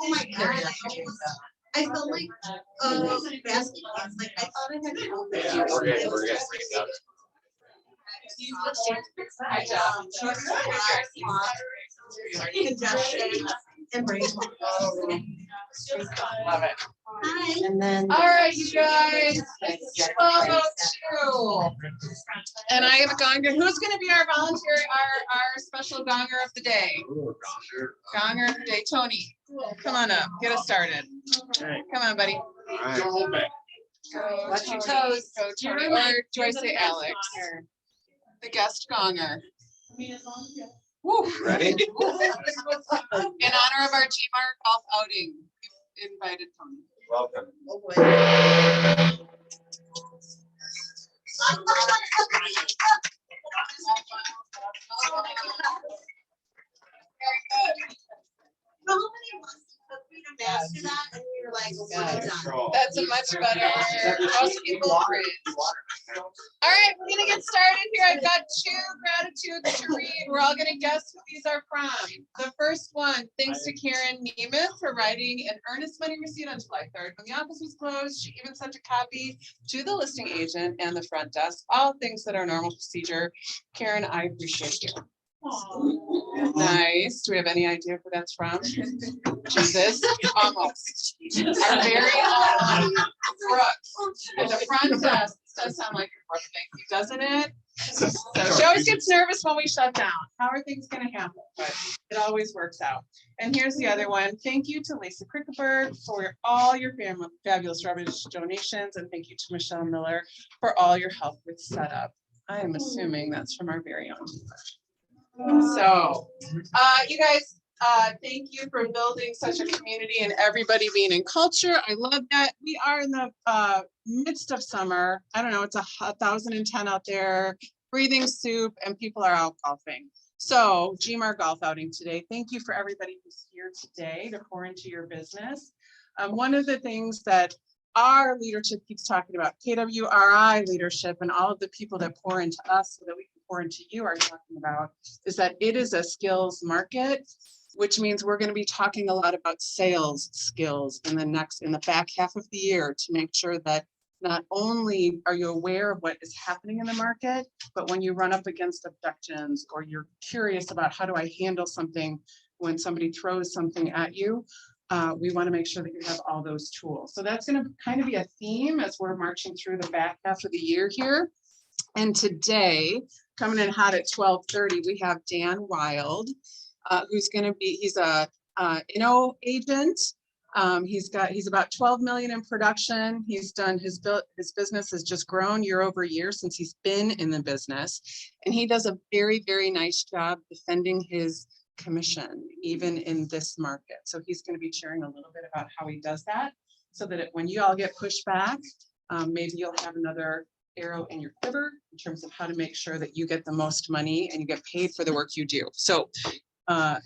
Oh my god. I felt like basketball. Like I thought I had to open it. Yeah, we're getting bring it up. Congestion and brain fog. Love it. Hi. And then. All right, you guys. It's 12:02. And I am a gonger. Who's going to be our volunteer, our special gonger of the day? Gonger of the day, Tony. Come on up. Get us started. Come on, buddy. Watch your toes. Go, Tony. Or do I say Alex? The guest gonger. Woo. Ready? In honor of our GMAR golf outing, we've invited Tony. Welcome. Oh boy. How many months took me to master that? And you're like, well, I'm done. That's a much better. Most people agree. All right, we're gonna get started here. I've got 2 gratitudes to read. We're all gonna guess who these are from. The first one, thanks to Karen Nemeth for writing an earnest money receipt on July 3rd. When the office was closed, she even sent a copy to the listing agent and the front desk. All things that are normal procedure. Karen, I appreciate you. Nice. Do we have any idea who that's from? Jesus, almost. Our very own Brooke. At the front desk, this does sound like a Brooke thing, doesn't it? So she always gets nervous when we shut down. How are things going to happen? But it always works out. And here's the other one. Thank you to Lisa Krickeberg for all your fabulous rubbish donations. And thank you to Michelle Miller for all your help with setup. I am assuming that's from our very own. So, you guys, thank you for building such a community and everybody being in culture. I love that. We are in the midst of summer. I don't know, it's 1,010 out there, breathing soup, and people are out golfing. So, GMAR golf outing today. Thank you for everybody who's here today to pour into your business. One of the things that our leadership keeps talking about, KWRI leadership, and all of the people that pour into us so that we can pour into you are talking about, is that it is a skills market, which means we're going to be talking a lot about sales skills in the back half of the year to make sure that not only are you aware of what is happening in the market, but when you run up against objections or you're curious about how do I handle something when somebody throws something at you, we want to make sure that you have all those tools. So that's going to kind of be a theme as we're marching through the back half of the year here. And today, coming in hot at 12:30, we have Dan Wild, who's going to be, he's a Inno agent. He's about 12 million in production. He's done his business has just grown year over year since he's been in the business. And he does a very, very nice job defending his commission, even in this market. So he's going to be sharing a little bit about how he does that so that when you all get pushed back, maybe you'll have another arrow in your quiver in terms of how to make sure that you get the most money and you get paid for the work you do. So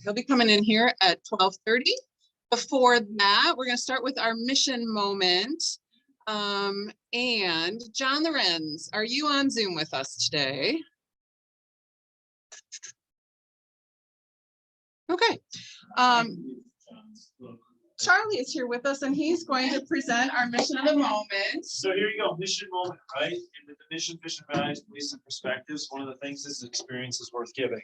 he'll be coming in here at 12:30. Before that, we're going to start with our mission moment. And John Lorenz, are you on Zoom with us today? Okay. Charlie is here with us and he's going to present our mission of the moment. So here you go, mission moment, right? In the mission, vision, values, beliefs, and perspectives, one of the things is experience is worth giving.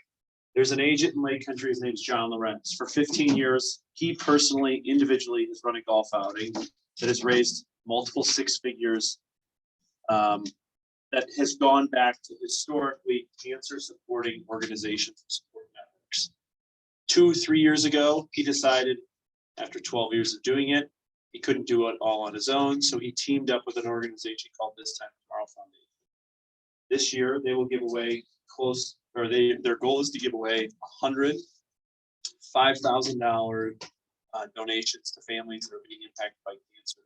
There's an agent in Lake Country, his name is John Lorenz. For 15 years, he personally, individually has run a golf outing that has raised multiple 6 figures that has gone back to historically cancer supporting organizations and support networks. 2-3 years ago, he decided after 12 years of doing it, he couldn't do it all on his own. So he teamed up with an organization called This Time Tomorrow Foundation. This year, they will give away their goal is to give away 100 $5,000 donations to families that are being impacted by cancer,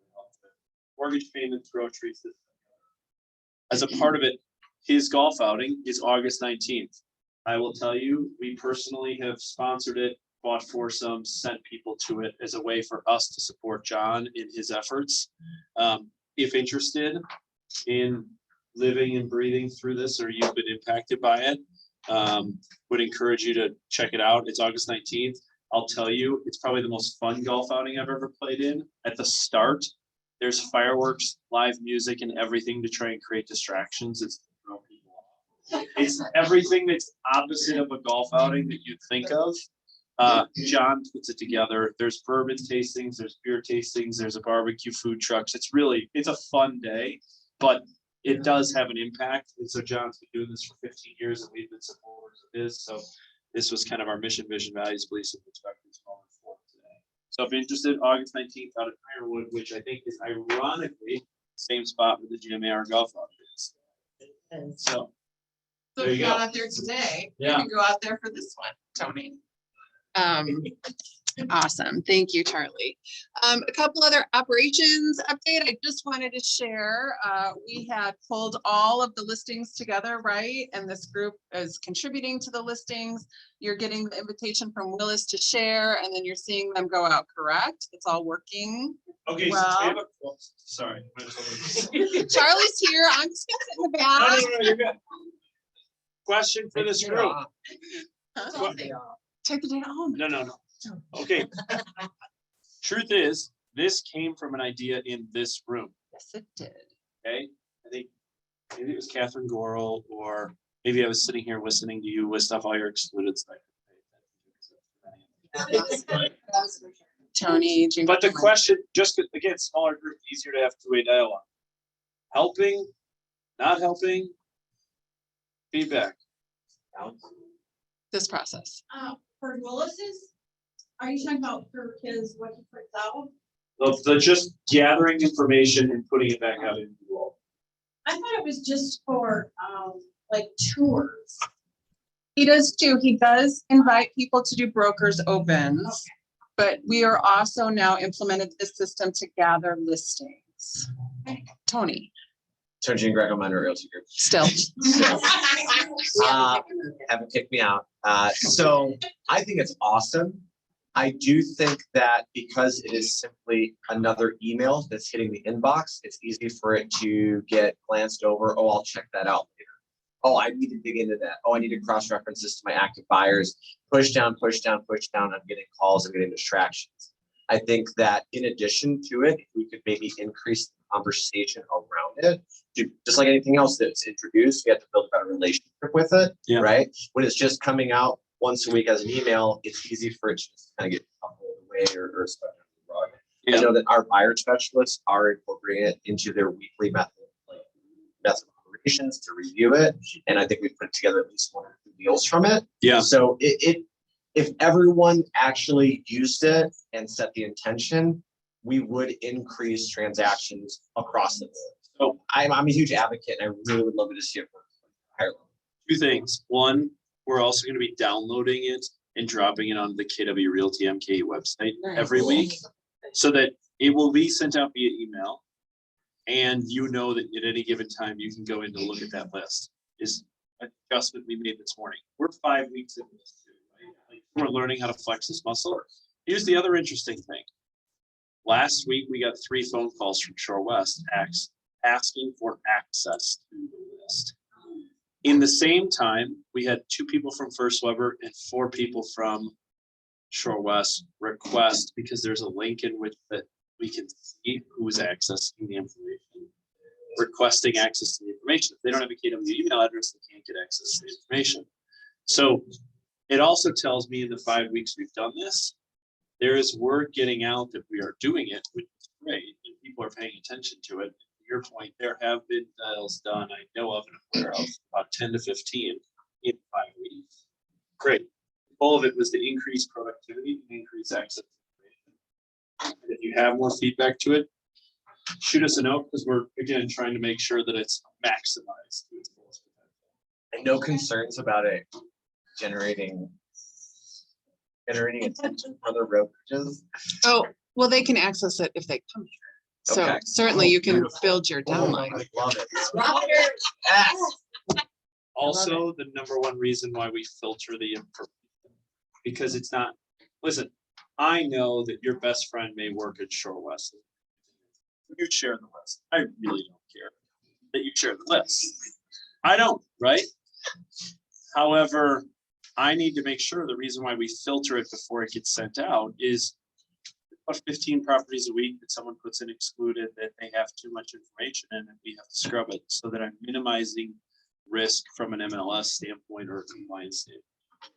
mortgage payments, groceries. As a part of it, his golf outing is August 19th. I will tell you, we personally have sponsored it, bought foursomes, sent people to it as a way for us to support John in his efforts. If interested in living and breathing through this, or you've been impacted by it, would encourage you to check it out. It's August 19th. I'll tell you, it's probably the most fun golf outing I've ever played in. At the start, there's fireworks, live music, and everything to try and create distractions. It's to throw people off. It's everything that's opposite of a golf outing that you'd think of. John puts it together. There's bourbon tastings, there's beer tastings, there's a barbecue food trucks. It's a fun day, but it does have an impact. And so John's been doing this for 15 years and we've been supporters of his. So this was kind of our mission, vision, values, beliefs, and perspectives moment for today. So if you're interested, August 19th out at Ironwood, which I think is ironically same spot where the GMAR golf out is. So So There if you you got go. out there today, you Yeah. can go out there for this one, Tony. Awesome. Thank you, Charlie. A couple other operations update. I just wanted to share, we had pulled all of the listings together, right? And this group is contributing to the listings. You're getting the invitation from Willis to share, and then you're seeing them go out, correct? It's all working. okay, Well- so we have sorry. Charlie's here. I'm just gonna sit in the No, back. you're good. Question for this group. Huh? Take the day home. No. Okay. Truth is, this came from an idea in this room, Yes, it did. okay? I think maybe it was Catherine Gorel, or maybe I was sitting here listening to you with stuff, all your excluded stuff. Tony. do you- But the question, just again, smaller group, easier to have two-way dialogue. Helping, not helping, feedback. This process. For Willis's, are you talking about for his, what he puts out? The just gathering information and putting it back out into the world. I thought it was just for, like tours. He does too. He does invite people to do brokers opens. But we are also now implemented this system to gather listings. Tony, Tony Jean Greco, Minor Realty Group. still. Haven't kicked me out. So I think it's awesome. I do think that because it is simply another email that's hitting the inbox, it's easy for it to get glanced over. Oh, I'll check that out later. Oh, I need to dig into that. Oh, I need to cross-reference this to my active buyers. Push down, push down, push down. I'm getting calls, I'm getting distractions. I think that in addition to it, we could maybe increase the conversation around it. Just like anything else that's introduced, you have to build a better relationship with it, Yeah. right? When it's just coming out once a week as an email, it's easy for it to just kind of get pulled away or stuck under the rug. Yeah. I know that our buyer specialists are incorporating it into their weekly method of operations to review it. And I think we put together at least 1 or 2 deals from it. Yeah. So if everyone actually used it and set the intention, we would increase transactions across the board. So I'm a huge advocate and I really would love to see it work higher level. Two things. One, we're also going to be downloading it and dropping it on the KW Realty MKE website every week so that it will be sent out via email. And you know that at any given time, you can go in to look at that list. Is an adjustment we made this morning. We're 5 weeks into this too, right? Like, we're learning how to flex this muscle. Here's the other interesting thing. Last week, we got 3 phone calls from Shore West asking for access to the list. In the same time, we had 2 people from First Weber and 4 people from Shore West request, because there's a link in which that we can see who is accessing the information, requesting access to the information. If they don't have a KW email address, they can't get access to the information. So it also tells me in the 5 weeks we've done this, there is word getting out that we are doing it, which is great, and people are paying attention to it. To your point, there have been dials done, I know of and aware of, about 10 to 15 in 5 weeks. Great. All of it was to increase productivity and increase access to information. If you have more feedback to it, shoot us a note, because we're again trying to make sure that it's maximized to its fullest potential. And no concerns about it generating attention for the brokerages. Oh, well, they can access it if they come here. So Okay. certainly you can build your downline. I love it. Yes. Also, the number one reason why we filter the information, because it's not, listen, I know that your best friend may work at Shore West. You share the list. I really don't care that you share the list. I don't, right? However, I need to make sure the reason why we filter it before it gets sent out is about 15 properties a week that someone puts in excluded, that they have too much information in, and we have to scrub it so that I'm minimizing risk from an MLS standpoint or a compliance standpoint.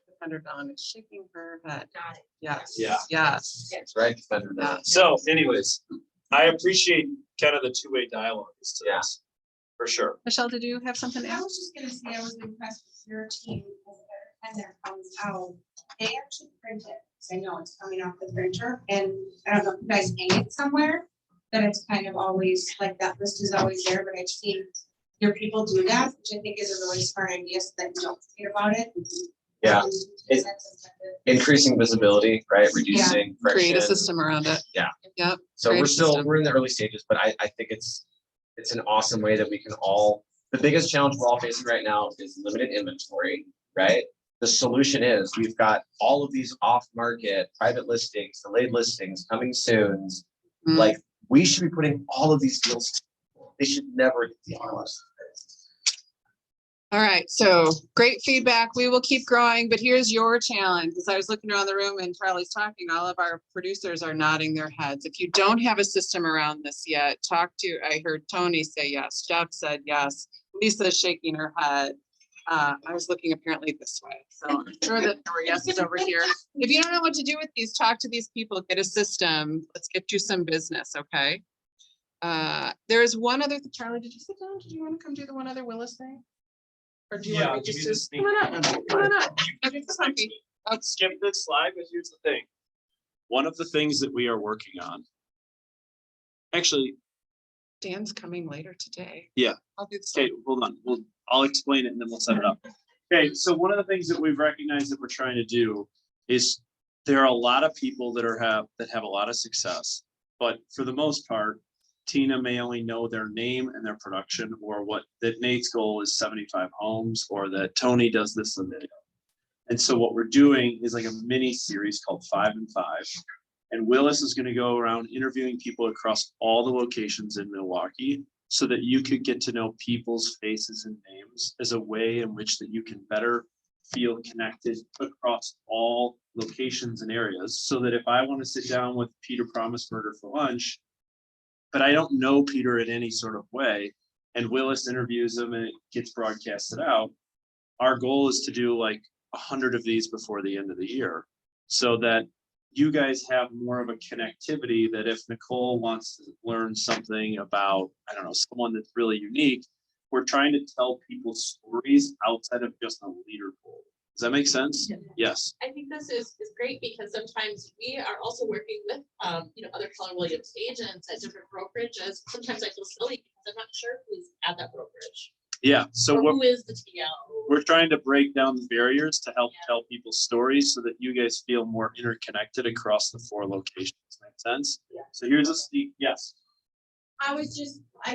Defender Dawn is shaking her head. Got it. Yes. Yeah. Yes. That's right. Defender Yeah. does. So anyways, I appreciate kind of the two-way dialogue. To Yeah. this, for sure. Michelle, did you have something to I add? was just gonna say, I was impressed with your team, because every time that comes out, they actually print it, 'cause I know it's coming off the printer, and I don't know if you guys hang it somewhere, that it's kind of always, like, that list is always there, but I've seen your people do that, which I think is a really smart idea, so that you don't forget about it. Yeah, And it- that's effective. Increasing visibility, right? Reducing friction. Create a system around it. Yeah. Yep. So create we're a still, system. we're in the early stages, but I think it's an awesome way that we can all, the biggest challenge we're all facing right now is limited inventory, right? The solution is we've got all of these off-market private listings, delayed listings coming soon. Mm. Like, we should be putting all of these deals, they should never get the MLS. All right, so great feedback. We will keep growing, but here's your challenge. As I was looking around the room and Charlie's talking, all of our producers are nodding their heads. If you don't have a system around this yet, I heard Tony say yes, Jeff said yes, Lisa's shaking her head. I was looking apparently this way, so I'm sure that there were yeses over here. If you don't know what to do with these, talk to these people, get a system. Let's get you some business, okay? There is one other, Charlie, did you sit down? Did you want to come do the one other Willis thing? Or do you Yeah, want I'll to give you just, the sneak come on up, peek. come on up. Okay, it's fine. Skip this slide, but here's the thing. One of the things that we are working on. Actually, Dan's coming later today. Yeah. I'll do this. okay, hold on. I'll explain it and then we'll set it up. Okay, so one of the things that we've recognized that we're trying to do is there are a lot of people that have a lot of success, but for the most part, Tina may only know their name and their production, or that Nate's goal is 75 homes, or that Tony does this and that. And so what we're doing is like a mini series called 5 and 5. And Willis is going to go around interviewing people across all the locations in Milwaukee so that you could get to know people's faces and names as a way in which that you can better feel connected across all locations and areas. So that if I want to sit down with Peter Promisberger for lunch, but I don't know Peter in any sort of way, and Willis interviews him and it gets broadcasted out, our goal is to do like 100 of these before the end of the year, so that you guys have more of a connectivity, that if Nicole wants to learn something about, I don't know, someone that's really unique, we're trying to tell people stories outside of just a leaderboard. Does that make sense? Yeah. Yes. I think this is great because sometimes we are also working with, other Keller Williams agents at different brokerages. Sometimes I feel silly because I'm not sure who's at that brokerage. Yeah. So Or what who is the TL? we're trying to break down the barriers to help tell people stories so that you guys feel more interconnected across the 4 locations. Make sense? Yeah. So here's yes. I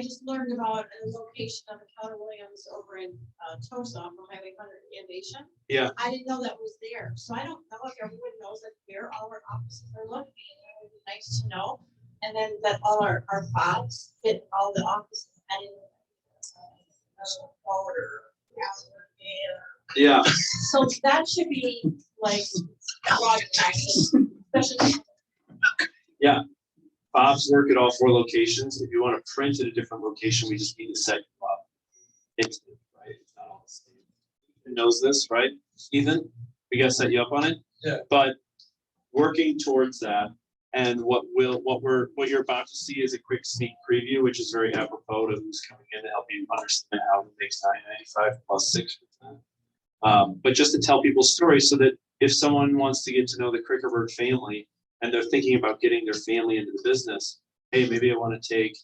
just learned about a location of a Keller Williams over in Tosa on Highway 100 Innovation. Yeah. I didn't know that was there, so I don't know if everyone knows that where all our offices are located. It would be nice to know, and then that all our fobs fit all the offices. I didn't know. Yeah. So that should be like broadcast, especially. Bob's work at all 4 locations. If you want to print at a different location, we just need to set you up. It's right. It's not all the same. Ethan knows this, right? Ethan, we gotta set you up on it. Yeah. But working towards that, and what you're about to see is a quick sneak preview, which is very apropos to who's coming in to help you understand how it makes 995 plus 6%. But just to tell people stories so that if someone wants to get to know the Krickerberg family, and they're thinking about getting their family into the business, hey, maybe I want to take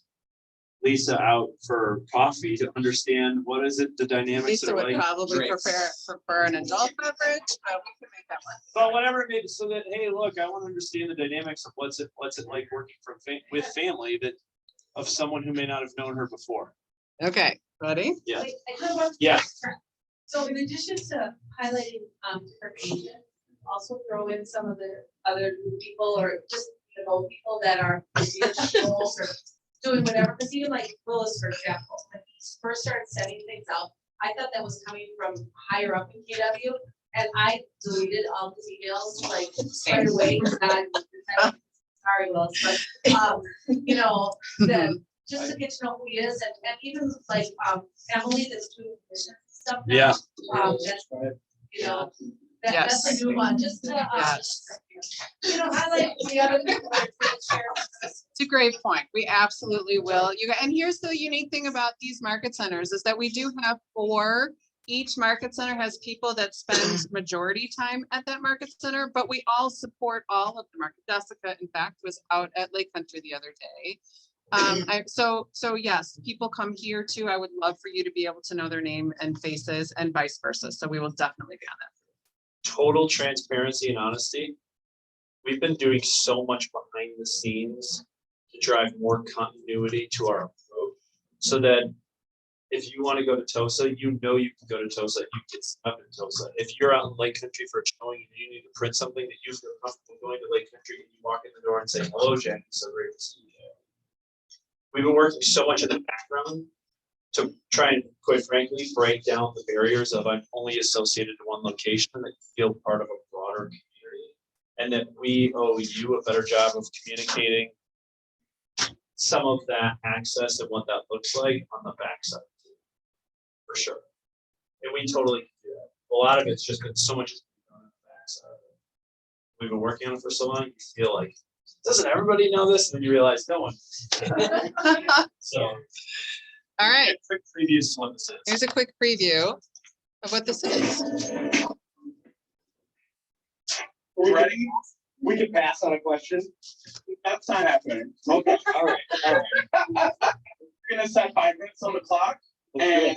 Lisa out for coffee to understand what is it, the dynamics Lisa are would like. probably drinks. prefer an adult beverage, but we can make that work. But whatever it may be, so that, hey, look, I want to understand the dynamics of what's it like working with family that of someone who may not have known her before. Okay, ready? Yeah. Wait, I have one- Yeah. So in addition to highlighting her agent, also throw in some of the other new people or just old people that are roles or doing whatever. Because even like Willis, for example, when he first started sending things out, I thought that was coming from higher up in KW. And I deleted all these emails like right away. Sorry, Will, but, you know, just to get to know who he is and even like, Emily that's doing commission stuff now. Yeah. That's, you know, that's Yes. a new one, just to, Yes. you know, highlight the other people that share. It's a great point. We absolutely will. And here's the unique thing about these market centers is that we do have 4. Each market center has people that spend majority time at that market center, but we all support all of the market. Jessica, in fact, was out at Lake Country the other day. So yes, people come here too. I would love for you to be able to know their name and faces and vice versa. So we will definitely be on that. Total transparency and honesty. We've been doing so much behind the scenes to drive more continuity to our approach, so that if you want to go to TOSA, you know you can go to TOSA, you get stuff in TOSA. If you're out in Lake Country for a showing and you need to print something that you feel comfortable going to Lake Country, and you walk in the door and say, hello, Jackie, so great to see you. We've been working so much in the background to try and, quite frankly, break down the barriers of I'm only associated to one location, that you feel part of a broader community. And that we owe you a better job of communicating some of that access and what that looks like on the backside. For sure. And we totally can do that. A lot of it's just been so much on the backside. We've been working on it for so long, you feel like, doesn't everybody know this? And then you realize no one. So. All right, Quick previews to what this is. here's a quick preview of what this is. Ready? We can pass on a question. That's not happening. Okay, all right. We're gonna set 5 minutes on the clock and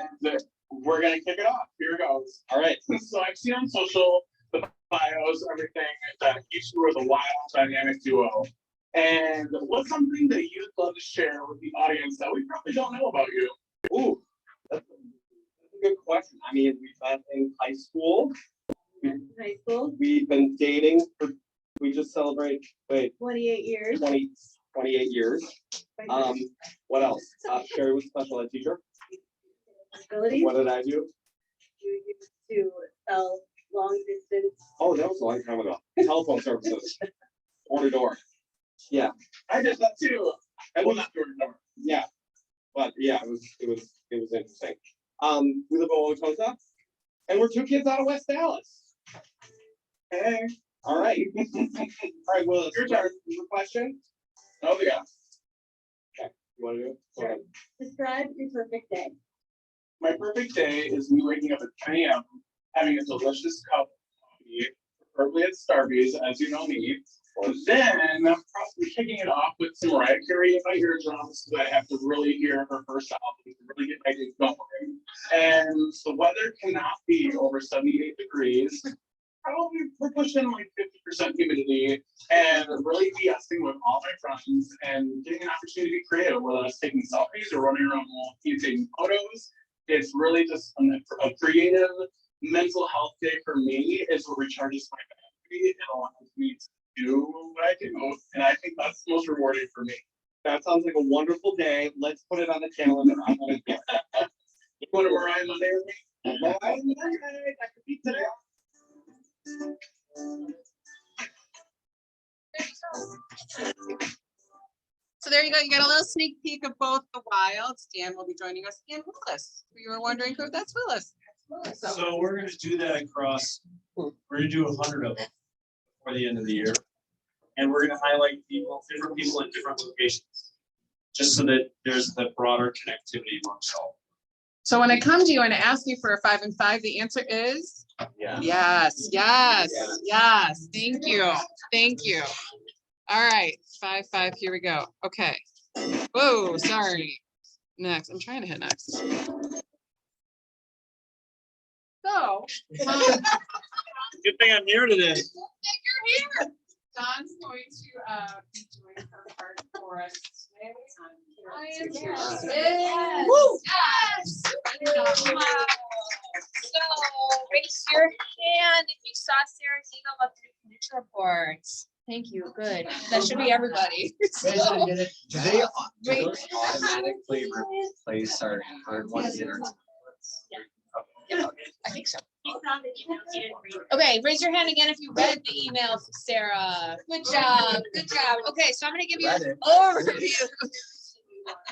we're gonna kick it off. Here it goes. All right. So I've seen on social, the bios, everything, that you two are the wild dynamic duo. And what's something that you'd love to share with the audience that we probably don't know about you? Ooh, that's a good question. I mean, we met in high school. High school, We've been dating for, we just celebrated, 28 years. 28 years. What else? Sherry was a special ed teacher. Abilities. What did I do? You used to sell long distance. Oh, that was a long time ago. Telephone services. Door to door. Yeah, I did that too. I Well, was, not door to door. yeah. But yeah, it was interesting. We live in Wauwatosa, and we're 2 kids out of West Dallas. Hey, All right. All right, Willis, Your turn. your question? oh yeah. You want to do it? Go ahead. Describe your perfect day. My perfect day is me waking up at 10 a.m., having a delicious cup of coffee, preferably at Starbucks, as you know me. Then probably kicking it off with some Mariah Carey in my eardrums, because I have to really hear her first album to really get my day going. And the weather cannot be over 78 degrees. Probably we're pushing like 50% humidity, and really de-essing with all my friends and getting an opportunity to be creative, whether it's taking selfies or running around taking photos. It's really just a creative mental health day for me. Is what recharges my battery and allows me to do what I do, and I think that's the most rewarding for me. That sounds like a wonderful day. Let's put it on the calendar. I'm gonna get that. You want to Mariah Monday with me? That could be today. So there you go. You got a little sneak peek of both the Wilds. Dan will be joining us and Willis. You were wondering who that's Willis. So we're gonna do that across, we're gonna do 100 of them before the end of the year. And we're gonna highlight people, different people in different locations, just so that there's the broader connectivity amongst all. So when I come to you and I ask you for a 5 and 5, the answer is Yeah. yes, yes, yes. Thank you. Thank you. All right, 5, 5, here we go. Okay. Whoa, sorry. Next, I'm trying to hit next. So. Good thing I'm here today. You're here. Dawn's going to be doing her part for us today. I am here. Yes. Woo. Yes. So raise your hand if you saw Sarah's email about the furniture reports. Thank you, good. That should be everybody. Do they automatically replace our current ones in our? I think so. Okay, raise your hand again if you read the emails, Sarah. Good job, good job. Okay, so I'm gonna give you Read an it. overview.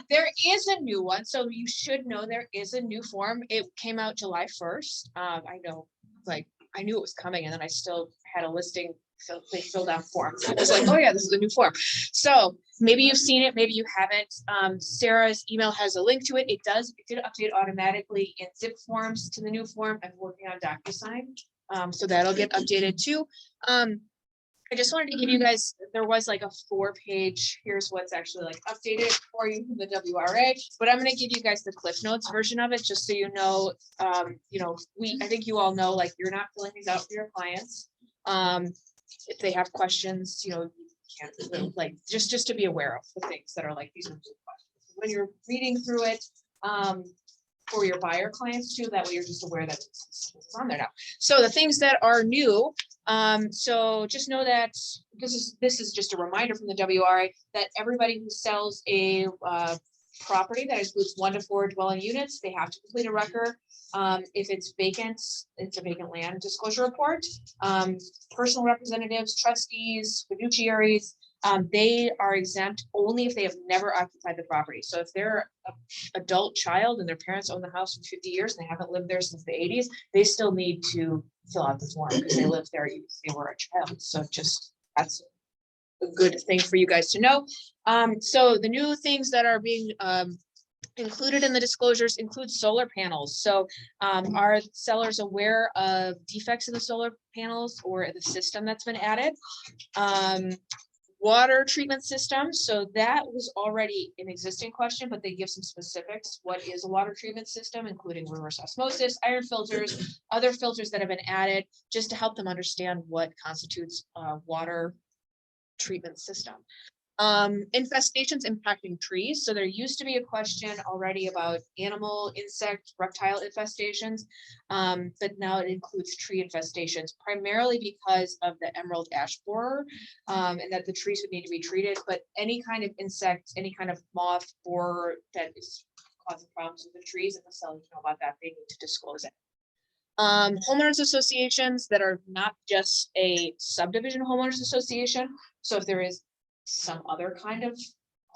There is a new one, so you should know there is a new form. It came out July 1st. I know, like, I knew it was coming and then I still had a listing. So they filled out forms. I was like, oh yeah, this is a new form. So maybe you've seen it, maybe you haven't. Sarah's email has a link to it. It did update automatically in zip forms to the new form. I'm working on DocuSign. So that'll get updated too. I just wanted to give you guys, there was like a 4-page, here's what's actually like updated for you from the WRA, but I'm gonna give you guys the Cliff Notes version of it, just so you know, I think you all know, like, you're not filling these out for your clients. If they have questions, you can't, like, just to be aware of the things that are like, these are good questions. When you're reading through it, for your buyer clients too, that way you're just aware that it's on there now. So the things that are new, so just know that this is just a reminder from the WRA that everybody who sells a property that includes 1 to 4 dwelling units, they have to complete a record. If it's vacant, it's a vacant land disclosure report. Personal representatives, trustees, fiduciaries, they are exempt only if they have never occupied the property. So if they're an adult child and their parents own the house for 50 years and they haven't lived there since the 80s, they still need to fill out the form because they lived there even if they were a child. So just, that's a good thing for you guys to know. So the new things that are being included in the disclosures include solar panels. So are sellers aware of defects in the solar panels or the system that's been added? Water treatment system. So that was already an existing question, but they give some specifics. What is a water treatment system, including reverse osmosis, iron filters, other filters that have been added, just to help them understand what constitutes a water treatment system. Infestations impacting trees. So there used to be a question already about animal, insect, reptile infestations, but now it includes tree infestations, primarily because of the emerald ash borer, and that the trees would need to be treated. But any kind of insect, any kind of moth borer that is causing problems with the trees, and the sellers know about that, they need to disclose it. Homeowners associations that are not just a subdivision homeowners association. So if there is some other kind of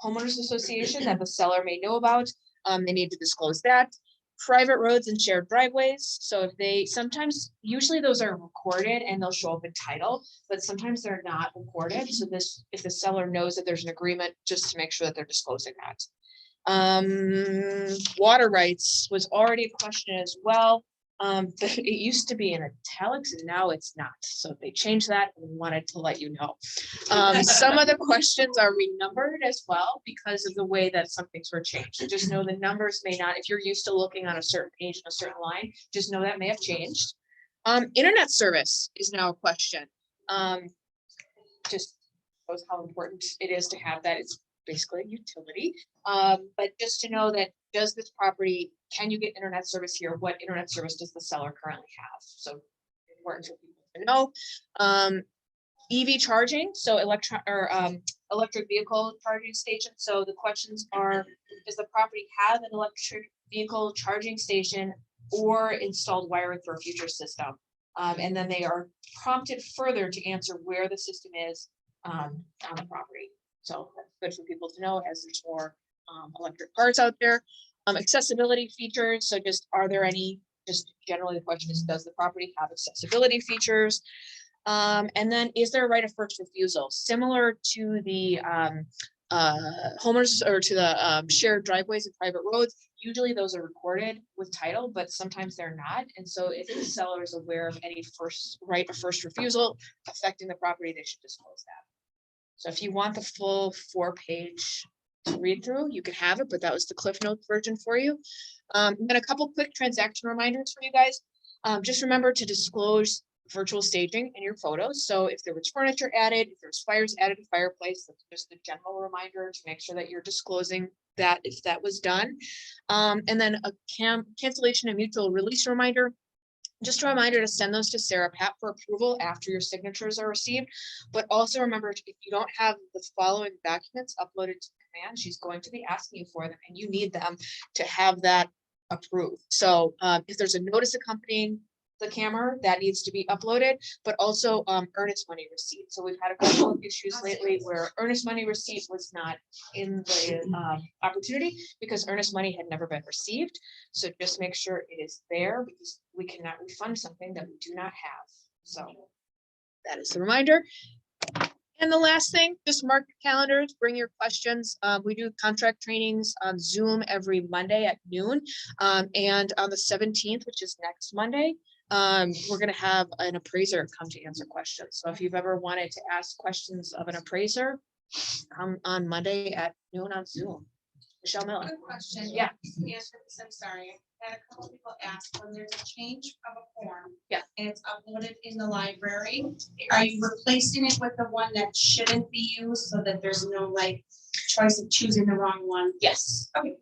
homeowners association that the seller may know about, they need to disclose that. Private roads and shared driveways. So if they usually those are recorded and they'll show up in title, but sometimes they're not recorded. So if the seller knows that there's an agreement, just to make sure that they're disclosing that. Water rights was already a question as well. But it used to be in italics and now it's not. So they changed that and wanted to let you know. Some of the questions are renumbered as well because of the way that some things were changed. So just know the numbers may not, if you're used to looking on a certain page and a certain line, just know that may have changed. Internet service is now a question. Just shows how important it is to have that. It's basically a utility. But just to know that, does this property, can you get internet service here? What internet service does the seller currently have? So important for people to know. EV charging, so electric vehicle charging station. So the questions are, does the property have an electric vehicle charging station or installed wiring for a future system? And then they are prompted further to answer where the system is on the property. So that's good for people to know as there's more electric cars out there. Accessibility features. So just, are there any, just generally the question is, does the property have accessibility features? And then is there a right of first refusal? Similar to the homeowners or to the shared driveways and private roads, usually those are recorded with title, but sometimes they're not. And so if the seller is aware of any right of first refusal affecting the property, they should disclose that. So if you want the full 4-page to read through, you can have it, but that was the Cliff Notes version for you. And then a couple quick transaction reminders for you guys. Just remember to disclose virtual staging in your photos. So if there was furniture added, if there's fires added to fireplace, that's just a general reminder to make sure that you're disclosing that if that was done. And then a cancellation and mutual release reminder. Just a reminder to send those to Sarah Pat for approval after your signatures are received. But also remember, if you don't have the following documents uploaded to command, she's going to be asking you for them and you need them to have that approved. So if there's a notice accompanying the camera, that needs to be uploaded, but also earnest money receipt. So we've had a couple of issues lately where earnest money receipt was not in the opportunity because earnest money had never been received. So just make sure it is there because we cannot refund something that we do not have. So that is the reminder. And the last thing, just mark your calendars, bring your questions. We do contract trainings on Zoom every Monday at noon. And on the 17th, which is next Monday, we're gonna have an appraiser come to answer questions. So if you've ever wanted to ask questions of an appraiser, come on Monday at noon on Zoom. Michelle Miller. Good question. Yeah. Answer this, I'm sorry. I had a couple people ask when there's a change of a form. Yeah. And it's uploaded in the library. Are you replacing it with the one that shouldn't be used so that there's no like choice of choosing the wrong one? Yes. Okay.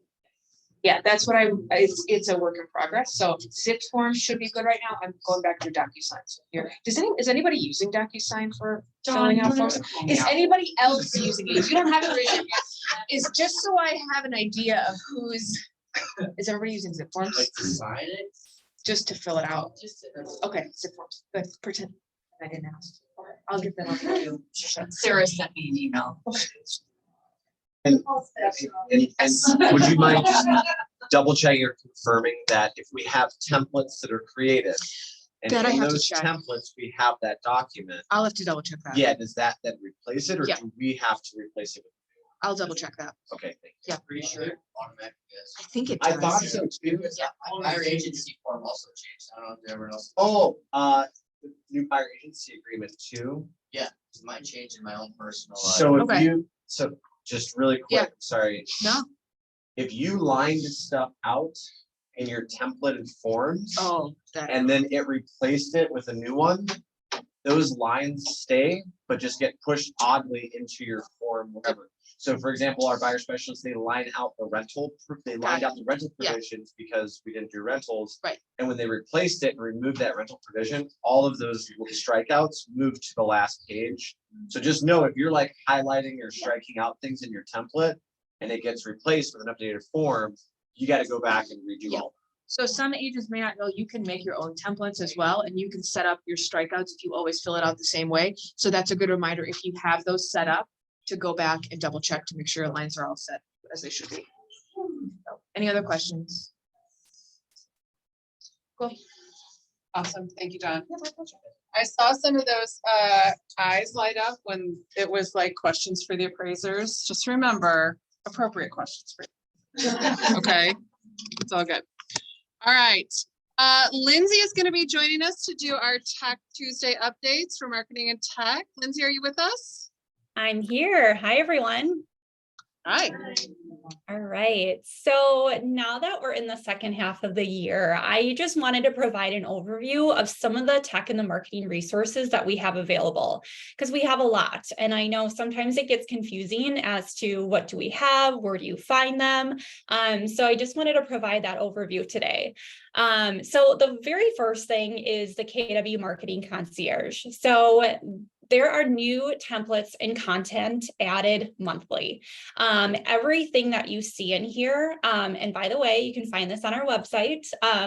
Yeah, that's what it's a work in progress. So zipped form should be good right now. I'm going back to DocuSign. So here, is anybody using DocuSign for filling out forms? Is anybody else using it? If you don't have it, raise your hand. Is just so I have an idea of is everybody using zip forms? Like to sign it? Just to fill it out. Okay, zip forms. Good. Pretend I didn't ask. Okay, I'll get that over to you. Sarah sent me an email. And would you mind just double checking or confirming that if we have templates that are created and That I in have to those check. templates, we have that document, I'll have to double check that. yeah, does that then replace it or Yeah. do we have to replace it? I'll double check that. Okay, thank Yeah. Pretty sure it automatically is. I think it you. does. I thought so too. Our agency form also changed. I don't know if everyone else. Oh, the new buyer agency agreement too. Yeah, it might change in my own personal. So if Okay. so just really Yeah. quick, sorry. No. If you lined stuff out in your templated forms Oh, that. and then it replaced it with a new one, those lines stay, but just get pushed oddly into your form, whatever. So for example, our buyer specialists, they line out the they lined out the rental Yeah. provisions because we didn't do rentals. Right. And when they replaced it and removed that rental provision, all of those little strikeouts moved to the last page. So just know if you're like highlighting or striking out things in your template and it gets replaced with an updated form, you got to go back and redo Yeah. all. So some agents may not know you can make your own templates as well, and you can set up your strikeouts if you always fill it out the same way. So that's a good reminder if you have those set up to go back and double check to make sure your lines are all set as they should be. So, any other questions? Cool. Awesome. Thank you, John. I saw some of those eyes light up when it was like questions for the appraisers. Just remember appropriate questions for you. Okay, it's all good. All right. Lindsay is going to be joining us to do our Tech Tuesday updates for marketing and tech. Lindsay, are you with us? I'm here. Hi, everyone. Hi. All right. So now that we're in the second half of the year, I just wanted to provide an overview of some of the tech and the marketing resources that we have available, because we have a lot. And I know sometimes it gets confusing as to what do we have, where do you find them? So I just wanted to provide that overview today. So the very first thing is the KW Marketing Concierge. So there are new templates and content added monthly. Everything that you see in here, and by the way, you can find this on our website.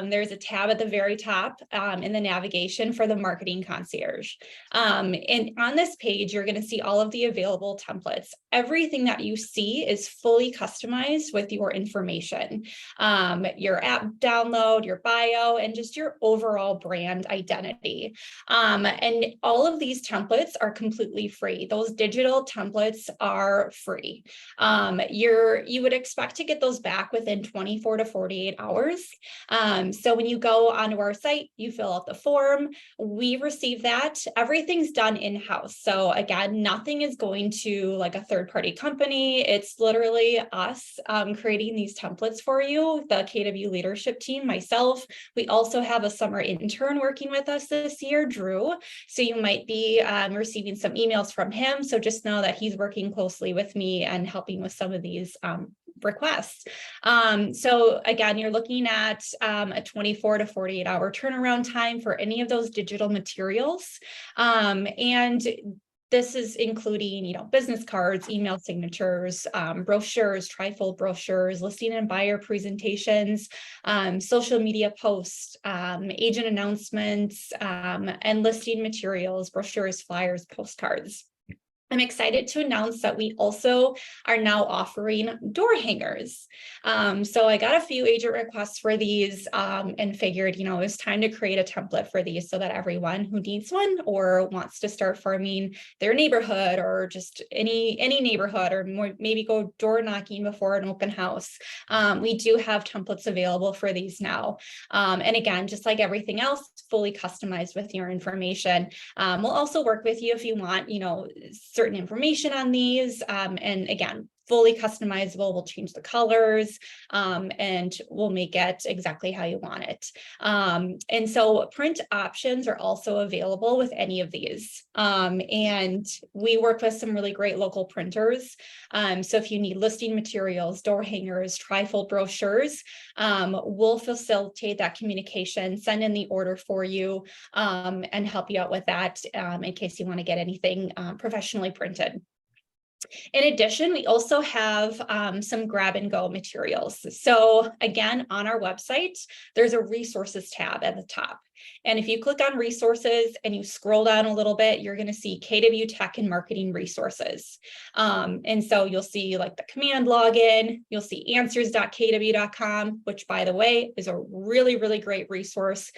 There's a tab at the very top in the navigation for the Marketing Concierge. And on this page, you're going to see all of the available templates. Everything that you see is fully customized with your information, your app download, your bio, and just your overall brand identity. And all of these templates are completely free. Those digital templates are free. You would expect to get those back within 24 to 48 hours. So when you go onto our site, you fill out the form, we receive that. Everything's done in-house. So again, nothing is going to like a third-party company. It's literally us creating these templates for you, the KW leadership team, myself. We also have a summer intern working with us this year, Drew. So you might be receiving some emails from him. So just know that he's working closely with me and helping with some of these requests. So again, you're looking at a 24 to 48 hour turnaround time for any of those digital materials. And this is including, business cards, email signatures, brochures, trifold brochures, listing and buyer presentations, social media posts, agent announcements, and listing materials, brochures, flyers, postcards. I'm excited to announce that we also are now offering door hangers. So I got a few agent requests for these and figured, it was time to create a template for these so that everyone who needs one or wants to start farming their neighborhood or just any neighborhood or maybe go door knocking before an open house. We do have templates available for these now. And again, just like everything else, fully customized with your information. We'll also work with you if you want, certain information on these. And again, fully customizable. We'll change the colors and we'll make it exactly how you want it. And so print options are also available with any of these. And we work with some really great local printers. So if you need listing materials, door hangers, trifold brochures, we'll facilitate that communication, send in the order for you, and help you out with that in case you want to get anything professionally printed. In addition, we also have some grab and go materials. So again, on our website, there's a resources tab at the top. And if you click on resources and you scroll down a little bit, you're going to see KW Tech and Marketing Resources. And so you'll see like the command login, you'll see answers.kw.com, which by the way, is a really, really great resource.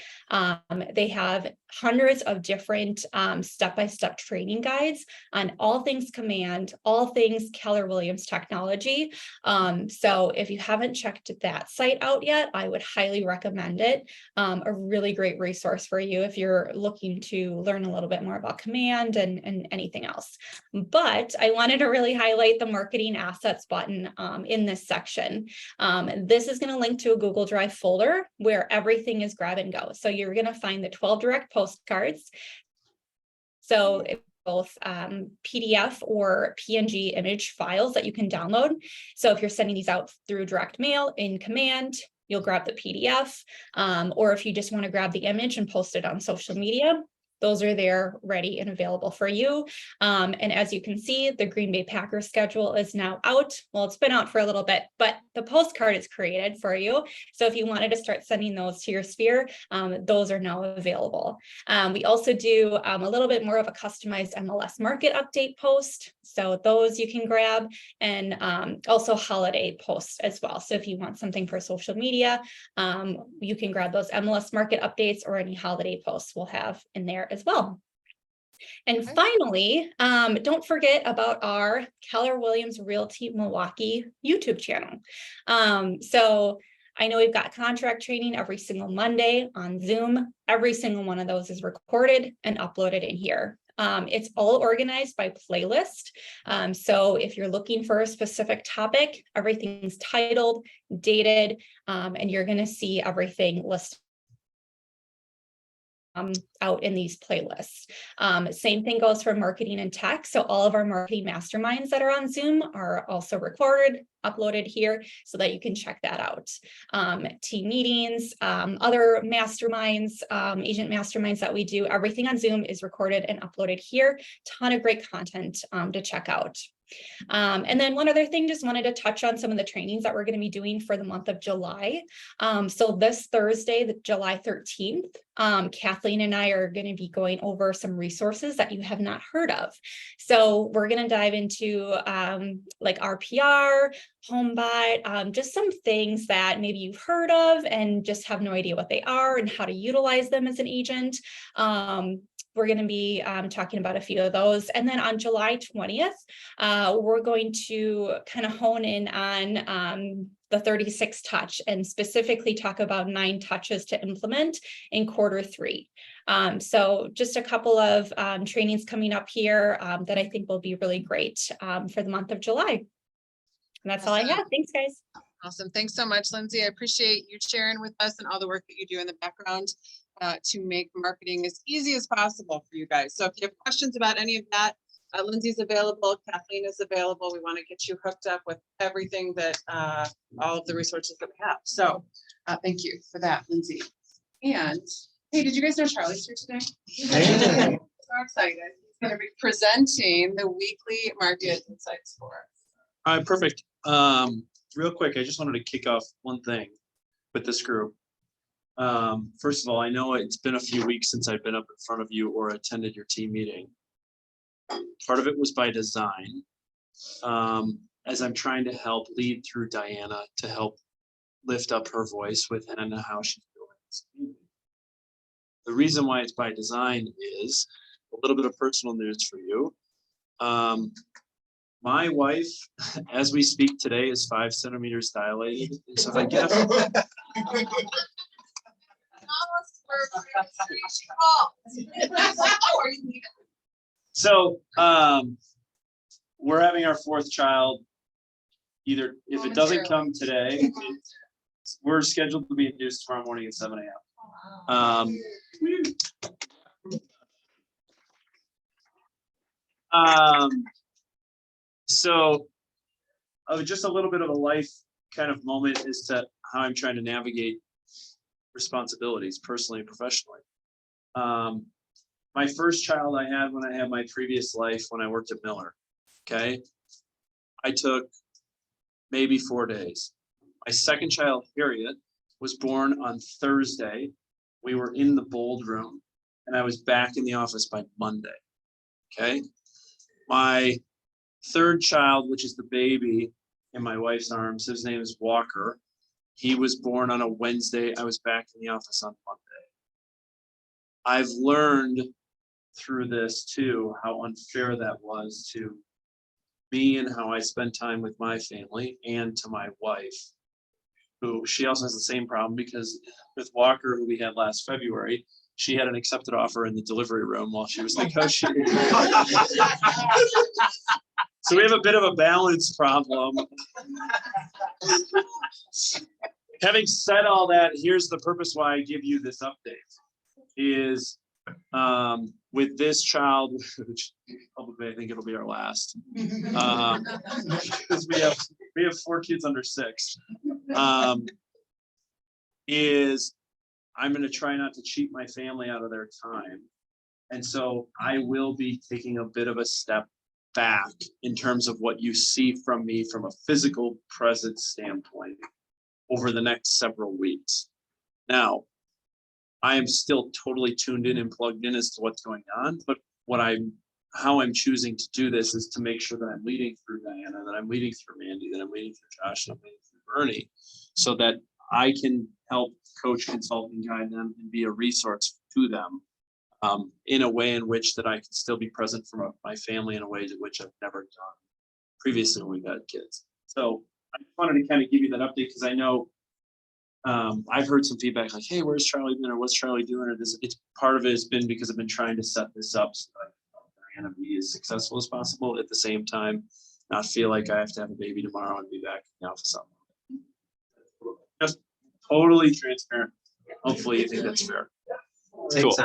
They have hundreds of different step-by-step training guides on all things command, all things Keller Williams technology. So if you haven't checked that site out yet, I would highly recommend it. A really great resource for you if you're looking to learn a little bit more about command and anything else. But I wanted to really highlight the marketing assets button in this section. This is going to link to a Google Drive folder where everything is grab and go. So you're going to find the 12 direct postcards. So both PDF or PNG image files that you can download. So if you're sending these out through direct mail in command, you'll grab the PDF, or if you just want to grab the image and post it on social media, those are there ready and available for you. And as you can see, the Green Bay Packers schedule is now out. Well, it's been out for a little bit, but the postcard is created for you. So if you wanted to start sending those to your sphere, those are now available. We also do a little bit more of a customized MLS market update post. So those you can grab, and also holiday posts as well. So if you want something for social media, you can grab those MLS market updates or any holiday posts we'll have in there as well. And finally, don't forget about our Keller Williams Realty Milwaukee YouTube channel. So I know we've got contract training every single Monday on Zoom. Every single one of those is recorded and uploaded in here. It's all organized by playlist. So if you're looking for a specific topic, everything's titled, dated, and you're going to see everything listed out in these playlists. Same thing goes for marketing and tech. So all of our marketing masterminds that are on Zoom are also recorded, uploaded here so that you can check that out. Team meetings, other masterminds, agent masterminds that we do, everything on Zoom is recorded and uploaded here. Ton of great content to check out. And then one other thing, just wanted to touch on some of the trainings that we're going to be doing for the month of July. So this Thursday, July 13th, Kathleen and I are going to be going over some resources that you have not heard of. So we're going to dive into like RPR, HomeBot, just some things that maybe you've heard of and just have no idea what they are and how to utilize them as an agent. We're going to be talking about a few of those. And then on July 20th, we're going to kind of hone in on the 36 touch and specifically talk about 9 touches to implement in Q3. So just a couple of trainings coming up here that I think will be really great for the month of July. And that's all I have. Thanks, guys. Awesome. Thanks so much, Lindsay. I appreciate you sharing with us and all the work that you do in the background to make marketing as easy as possible for you guys. So if you have questions about any of that, Lindsay's available, Kathleen is available. We want to get you hooked up with everything that all of the resources that we have. So thank you for that, Lindsay. And hey, did you guys know Charlie's here today? Hey. So excited. gonna be presenting the weekly market insights for us. All right, perfect. Real quick, I just wanted to kick off one thing with this group. First of all, I know it's been a few weeks since I've been up in front of you or attended your team meeting. Part of it was by design. As I'm trying to help lead through Diana to help lift up her voice with and how she's doing this community. The reason why it's by design is a little bit of personal news for you. My wife, as we speak today, is 5 centimeters dilated. So if I get So, we're having our 4th child. Either if it doesn't come today, we're scheduled to be induced tomorrow morning at 7 a.m. So just a little bit of a life kind of moment as to how I'm trying to navigate responsibilities personally and professionally. My first child I had when I had my previous life when I worked at Miller. Okay. I took maybe 4 days. My second child, Harriet, was born on Thursday. We were in the bold room and I was back in the office by Monday. Okay. My third child, which is the baby in my wife's arms, his name is Walker. He was born on a Wednesday. I was back in the office on Monday. I've learned through this too, how unfair that was to me and how I spend time with my family and to my wife, who she also has the same problem because with Walker, who we had last February, she had an accepted offer in the delivery room while she was negotiating. So we have a bit of a balance problem. Having said all that, here's the purpose why I give you this update is with this child, which probably I think it'll be our last, because we have 4 kids under 6, is I'm going to try not to cheat my family out of their time. And so I will be taking a bit of a step back in terms of what you see from me from a physical presence standpoint over the next several weeks. Now, I am still totally tuned in and plugged in as to what's going on, but how I'm choosing to do this is to make sure that I'm leading through Diana, that I'm leading through Mandy, that I'm leading through Josh, and I'm leading through Bernie, so that I can help coach, consult, and guide them and be a resource to them in a way in which that I can still be present for my family in a way to which I've never done previously when we've had kids. So I just wanted to kind of give you that update because I know I've heard some feedback like, hey, where's Charlie been, or what's Charlie doing, or this. It's part of it has been because I've been trying to set this up so that I can be as successful as possible at the same time, not feel like I have to have a baby tomorrow and be back in the office on Monday. Just totally transparent. Hopefully you think that's fair. Cool.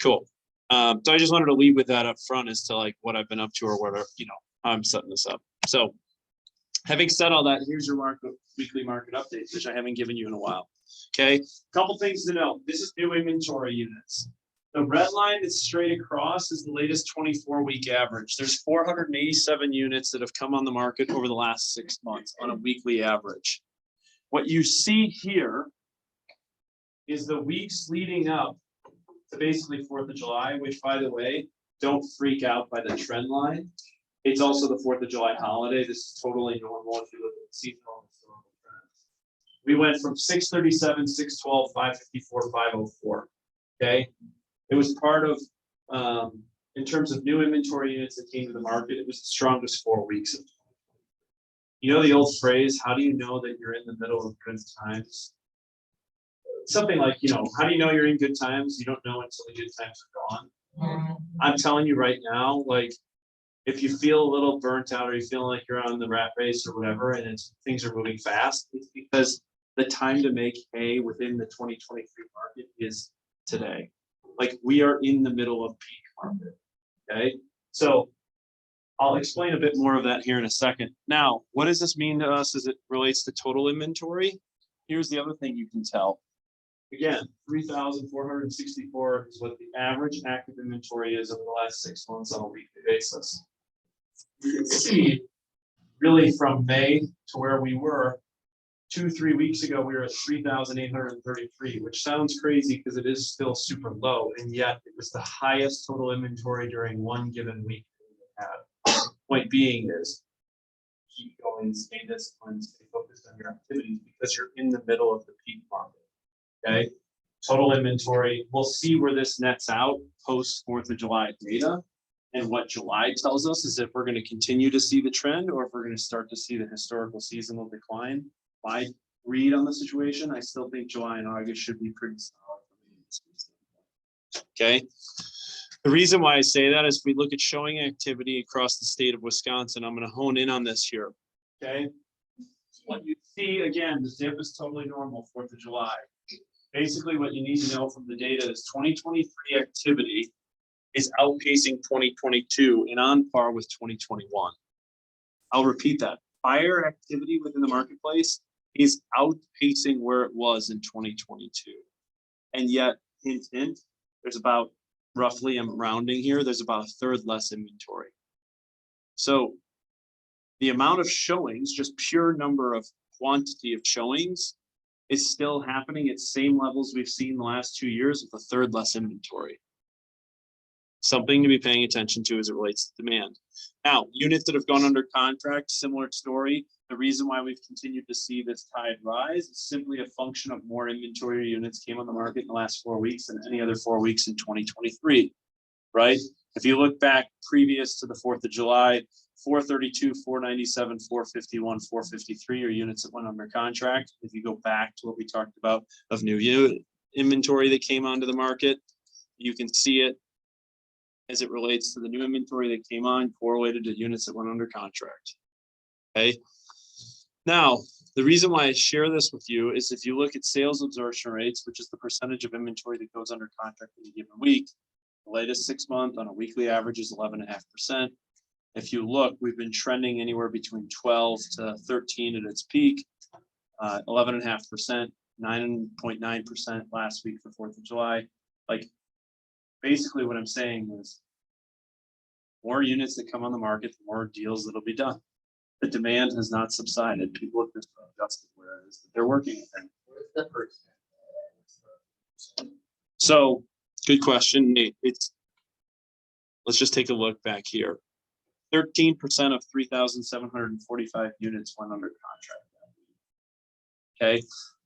Cool. So I just wanted to lead with that up front as to like what I've been up to or whatever, how I'm setting this up. So having said all that, here's your weekly market update, which I haven't given you in a while. Okay, couple things to know. This is new inventory units. The red line that's straight across is the latest 24-week average. There's 487 units that have come on the market over the last 6 months on a weekly average. What you see here is the weeks leading up to basically 4th of July, which, by the way, don't freak out by the trend line. It's also the 4th of July holiday. This is totally normal if you look at the seasonal historical trends. We went from 637, 612, 554, 504. Okay. It was part of, in terms of new inventory units that came to the market, it was the strongest 4 weeks of 2020. You know the old phrase, how do you know that you're in the middle of good times? Something like, how do you know you're in good times? You don't know until the good times are gone. I'm telling you right now, like, if you feel a little burnt out or you feel like you're on the rat race or whatever, and things are moving fast, it's because the time to make hay within the 2023 market is today. Like we are in the middle of peak market. Okay. So I'll explain a bit more of that here in a second. Now, what does this mean to us as it relates to total inventory? Here's the other thing you can tell. Again, 3,464 is what the average active inventory is over the last 6 months on a weekly basis. You can see really from May to where we were 2-3 weeks ago, we were at 3,833, which sounds crazy because it is still super low, and yet it was the highest total inventory during one given week that we had. Point being is keep going, stay disciplined, stay focused on your activities because you're in the middle of the peak market. Okay, total inventory, we'll see where this nets out post 4th of July data. And what July tells us is if we're going to continue to see the trend or if we're going to start to see the historical seasonal decline. My read on the situation, I still think July and August should be pretty solid. Okay. The reason why I say that is if we look at showing activity across the state of Wisconsin, I'm going to hone in on this here. Okay. What you see again, the dip is totally normal 4th of July. Basically, what you need to know from the data is 2023 activity is outpacing 2022 and on par with 2021. I'll repeat that. Buyer activity within the marketplace is outpacing where it was in 2022. And yet, hint, hint, there's about, roughly, I'm rounding here, there's about a third less inventory. So the amount of showings, just pure number of quantity of showings, is still happening at same levels we've seen the last 2 years with a third less inventory. Something to be paying attention to as it relates to demand. Now, units that have gone under contract, similar story. The reason why we've continued to see this tide rise is simply a function of more inventory units came on the market in the last 4 weeks than any other 4 weeks in 2023, right? If you look back previous to the 4th of July, 432, 497, 451, 453 are units that went under contract. If you go back to what we talked about of new unit inventory that came onto the market, you can see it as it relates to the new inventory that came on correlated to units that went under contract. Okay. Now, the reason why I share this with you is if you look at sales absorption rates, which is the percentage of inventory that goes under contract in a given week, the latest 6 month on a weekly average is 11.5%. If you look, we've been trending anywhere between 12 to 13 at its peak, 11.5%, 9.9% last week for 4th of July. Like, basically what I'm saying is more units that come on the market, the more deals that'll be done. The demand has not subsided. People have just adjusted where it is that they're working. So good question, Nate. Let's just take a look back here. 13% of 3,745 units went under contract. Okay.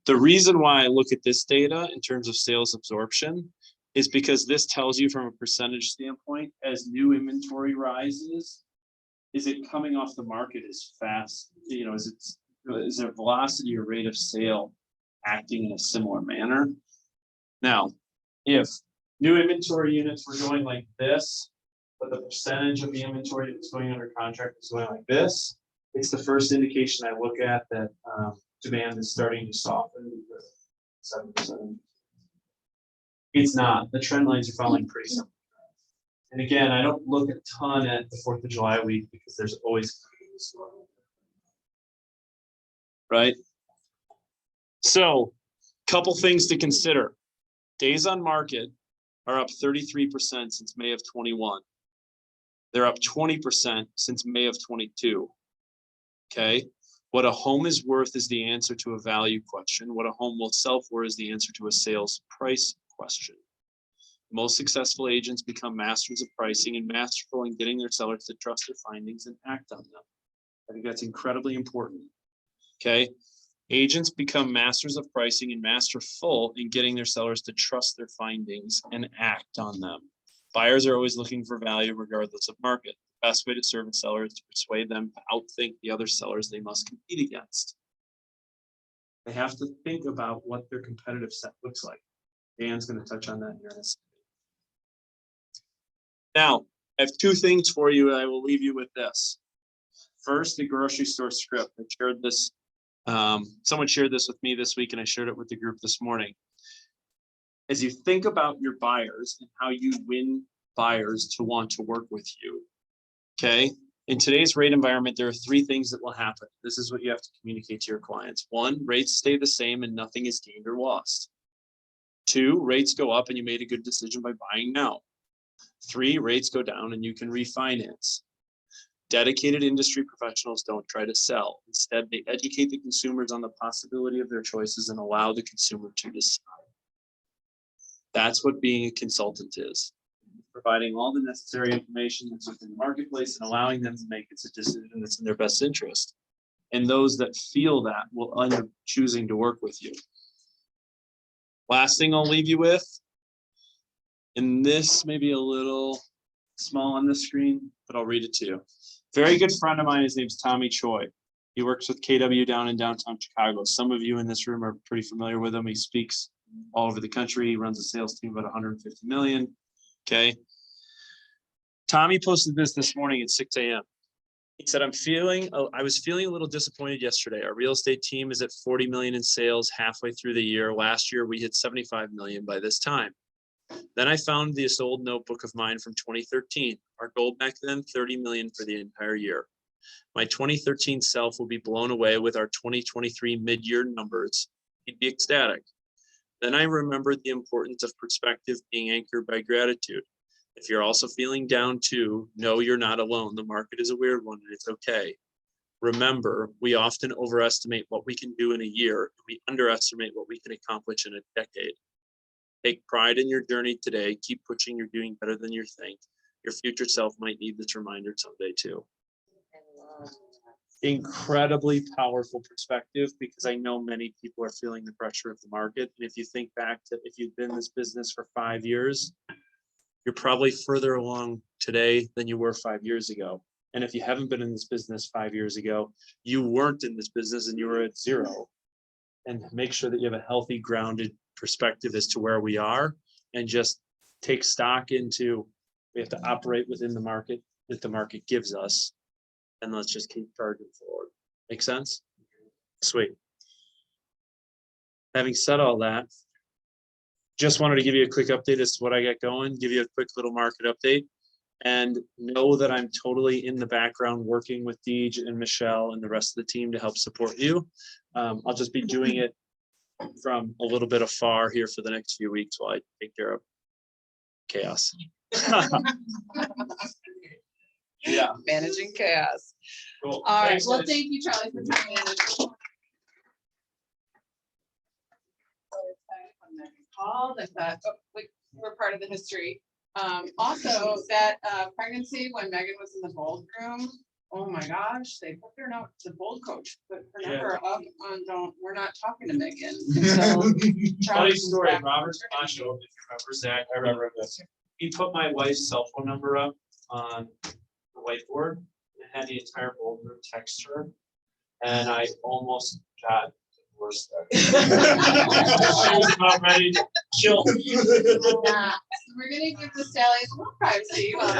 The reason why I look at this data in terms of sales absorption is because this tells you from a percentage standpoint, as new inventory rises, is it coming off the market as fast? You know, is there velocity or rate of sale acting in a similar manner? Now, if new inventory units were going like this, but the percentage of the inventory that's going under contract is going like this, it's the first indication I look at that demand is starting to soften. 7%. It's not. The trend lines are following pretty similar. And again, I don't look a ton at the 4th of July week because there's always right. So, couple things to consider. Days on market are up 33% since May of 21. They're up 20% since May of 22. Okay. What a home is worth is the answer to a value question. What a home will sell for is the answer to a sales price question. Most successful agents become masters of pricing and masterful in getting their sellers to trust their findings and act on them. I think that's incredibly important. Okay. Agents become masters of pricing and masterful in getting their sellers to trust their findings and act on them. Buyers are always looking for value regardless of market. The best way to serve a seller is to persuade them to outthink the other sellers they must compete against. They have to think about what their competitive set looks like. Dan's going to touch on that here in a second. Now, I have two things for you, and I will leave you with this. First, the grocery store script. I shared this. Someone shared this with me this week, and I shared it with the group this morning. As you think about your buyers and how you win buyers to want to work with you, okay? In today's rate environment, there are three things that will happen. This is what you have to communicate to your clients. One, rates stay the same and nothing is gained or lost. 2, rates go up and you made a good decision by buying now. 3, rates go down and you can refinance. Dedicated industry professionals don't try to sell. Instead, they educate the consumers on the possibility of their choices and allow the consumer to decide. That's what being a consultant is. Providing all the necessary information that's within the marketplace and allowing them to make a decision that's in their best interest. And those that feel that will end up choosing to work with you. Last thing I'll leave you with, and this may be a little small on the screen, but I'll read it to you. Very good friend of mine, his name's Tommy Choi. He works with KW down in downtown Chicago. Some of you in this room are pretty familiar with him. He speaks all over the country. He runs a sales team of about 150 million. Okay. Tommy posted this morning at 6 a.m. He said, I was feeling a little disappointed yesterday. Our real estate team is at 40 million in sales halfway through the year. Last year, we hit 75 million by this time. Then I found this old notebook of mine from 2013. Our goal back then, 30 million for the entire year. My 2013 self will be blown away with our 2023 mid-year numbers. He'd be ecstatic. Then I remembered the importance of perspective being anchored by gratitude. If you're also feeling down too, know you're not alone. The market is a weird one and it's okay. Remember, we often overestimate what we can do in a year. We underestimate what we can accomplish in a decade. Take pride in your journey today. Keep pushing. You're doing better than you think. Your future self might need this reminder someday too. Incredibly powerful perspective, because I know many people are feeling the pressure of the market. And if you think back to if you've been in this business for 5 years, you're probably further along today than you were 5 years ago. And if you haven't been in this business 5 years ago, you weren't in this business and you were at zero. And make sure that you have a healthy, grounded perspective as to where we are, and just take stock into, we have to operate within the market that the market gives us. And let's just keep charging forward. Make sense? Sweet. Having said all that, just wanted to give you a quick update as to what I got going, give you a quick little market update, and know that I'm totally in the background working with Deej and Michelle and the rest of the team to help support you. I'll just be doing it from a little bit afar here for the next few weeks while I take care of chaos. Yeah. Managing chaos. Cool. All right, Thanks, well, guys. thank you, Charlie, for coming in. Call that, we're part of the history. Also, that pregnancy when Megan was in the bold room, oh my gosh, they put their note, the bold coach put her number up on, we're not talking to Megan. Funny story, Robert Macho, if you remember Zach, I remember this. He put my wife's cell phone number up on the whiteboard and had the entire bold room text her. And I almost got divorced. She was not ready to chill. We're gonna give the Stallions a little privacy while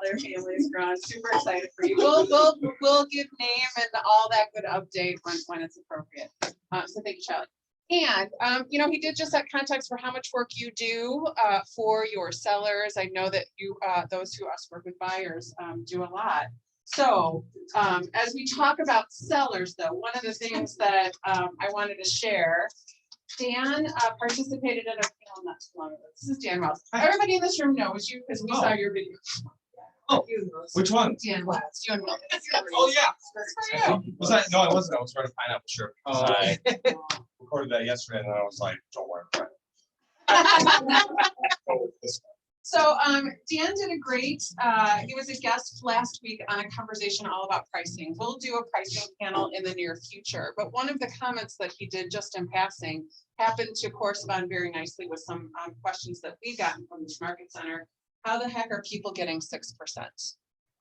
their family's grown. Super excited for you. We'll give name and all that good update when it's appropriate. So thank you, Charlie. And he did just that context for how much work you do for your sellers. I know that you those who us work with buyers do a lot. So as we talk about sellers, though, one of the things that I wanted to share, Dan participated in a panel not too long ago. This is Dan Wells. Everybody in this room knows you because we saw your video. Oh, which one? Dan Wells. Dan Wells. Oh, yeah. For you. Was that? No, I wasn't. I was trying to find out for sure. I recorded that yesterday and then I was like, don't worry about it. So Dan did a great, he was a guest last week on a conversation all about pricing. We'll do a pricing panel in the near future, but one of the comments that he did just in passing happened to correspond very nicely with some questions that we gotten from the Market Center. How the heck are people getting 6%?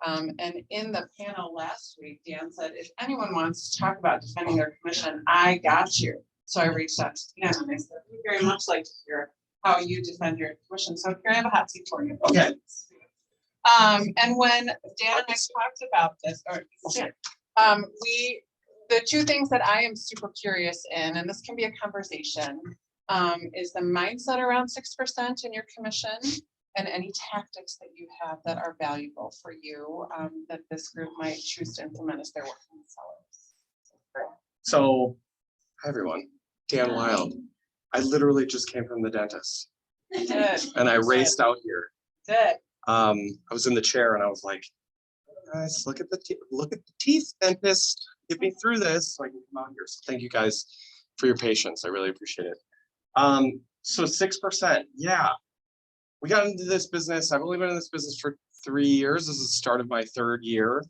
And in the panel last week, Dan said, if anyone wants to talk about defending their commission, I got you. So I reached out to Dan and I said, we very much like to hear how you defend your commission. So here I have a hot seat for you. Okay. And when Dan and I talked about this, the two things that I am super curious in, and this can be a conversation, is the mindset around 6% in your commission and any tactics that you have that are valuable for you that this group might choose to implement as they're working with sellers. So, hi everyone, Dan Wild. I literally just came from the dentist Good, and I raced out here. good. I was in the chair and I was like, guys, look at the teeth, dentist. Get me through this so I can come out here. So thank you guys for your patience. I really appreciate it. So 6%, yeah. We got into this business. I've only been in this business for 3 years. This is the start of my 3rd year.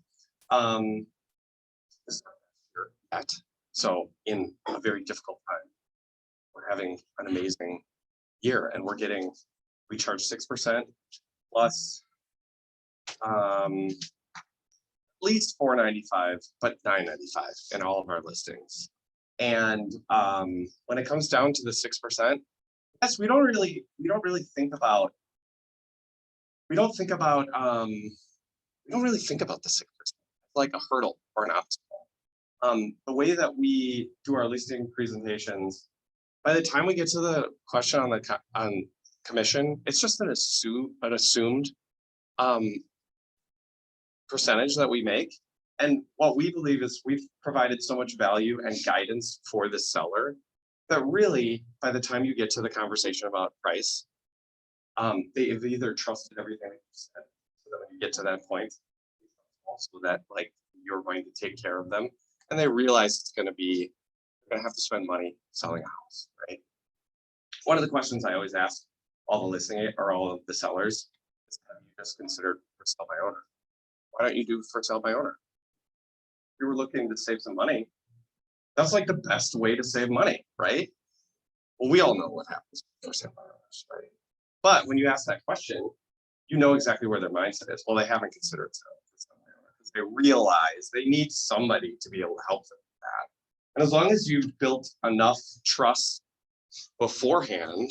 So in a very difficult time, we're having an amazing year and we charge 6% plus at least $4.95, but $9.95 in all of our listings. And when it comes down to the 6%, yes, we don't really think about the 6% like a hurdle or an obstacle. The way that we do our listing presentations, by the time we get to the question on commission, it's just an assumed percentage that we make. And what we believe is we've provided so much value and guidance for the seller that really, by the time you get to the conversation about price, they've either trusted everything that you said, so that when you get to that point, also that like you're going to take care of them, and they realize it's going to have to spend money selling a house, right? One of the questions I always ask all the listing or all of the sellers is, have you just considered for sale by owner? Why don't you do for sale by owner? If you were looking to save some money, that's like the best way to save money, right? Well, we all know what happens for sale by owners, right? But when you ask that question, you know exactly where their mindset is. Well, they haven't considered sale by owner because they realize they need somebody to be able to help them with that. And as long as you've built enough trust beforehand,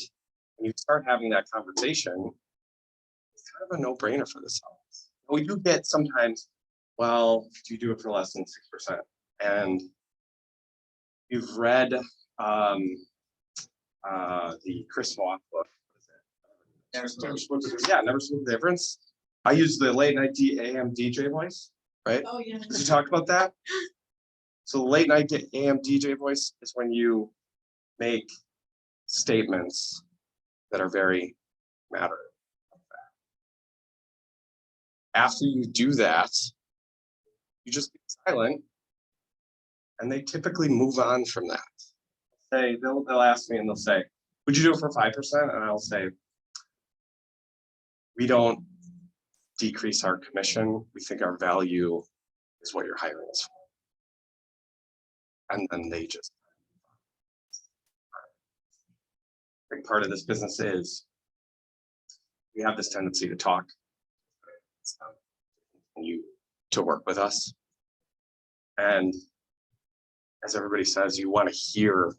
and you start having that conversation, it's kind of a no-brainer for the sellers. We do get sometimes, well, do you do it for less than 6%? And you've read the Chris Voss book. Never Split the Difference. I use the late night AM DJ voice, right? Oh, yeah. Did you talk about that? So the late night AM DJ voice is when you make statements that are very matter of fact. After you do that, you just be silent, and they typically move on from that. They'll ask me and they'll say, would you do it for 5%? And I'll say, we don't decrease our commission. We think our value is what you're hiring us for. And then they just, a big part of this business is we have this tendency to talk and to work with us. And as everybody says, you want to hear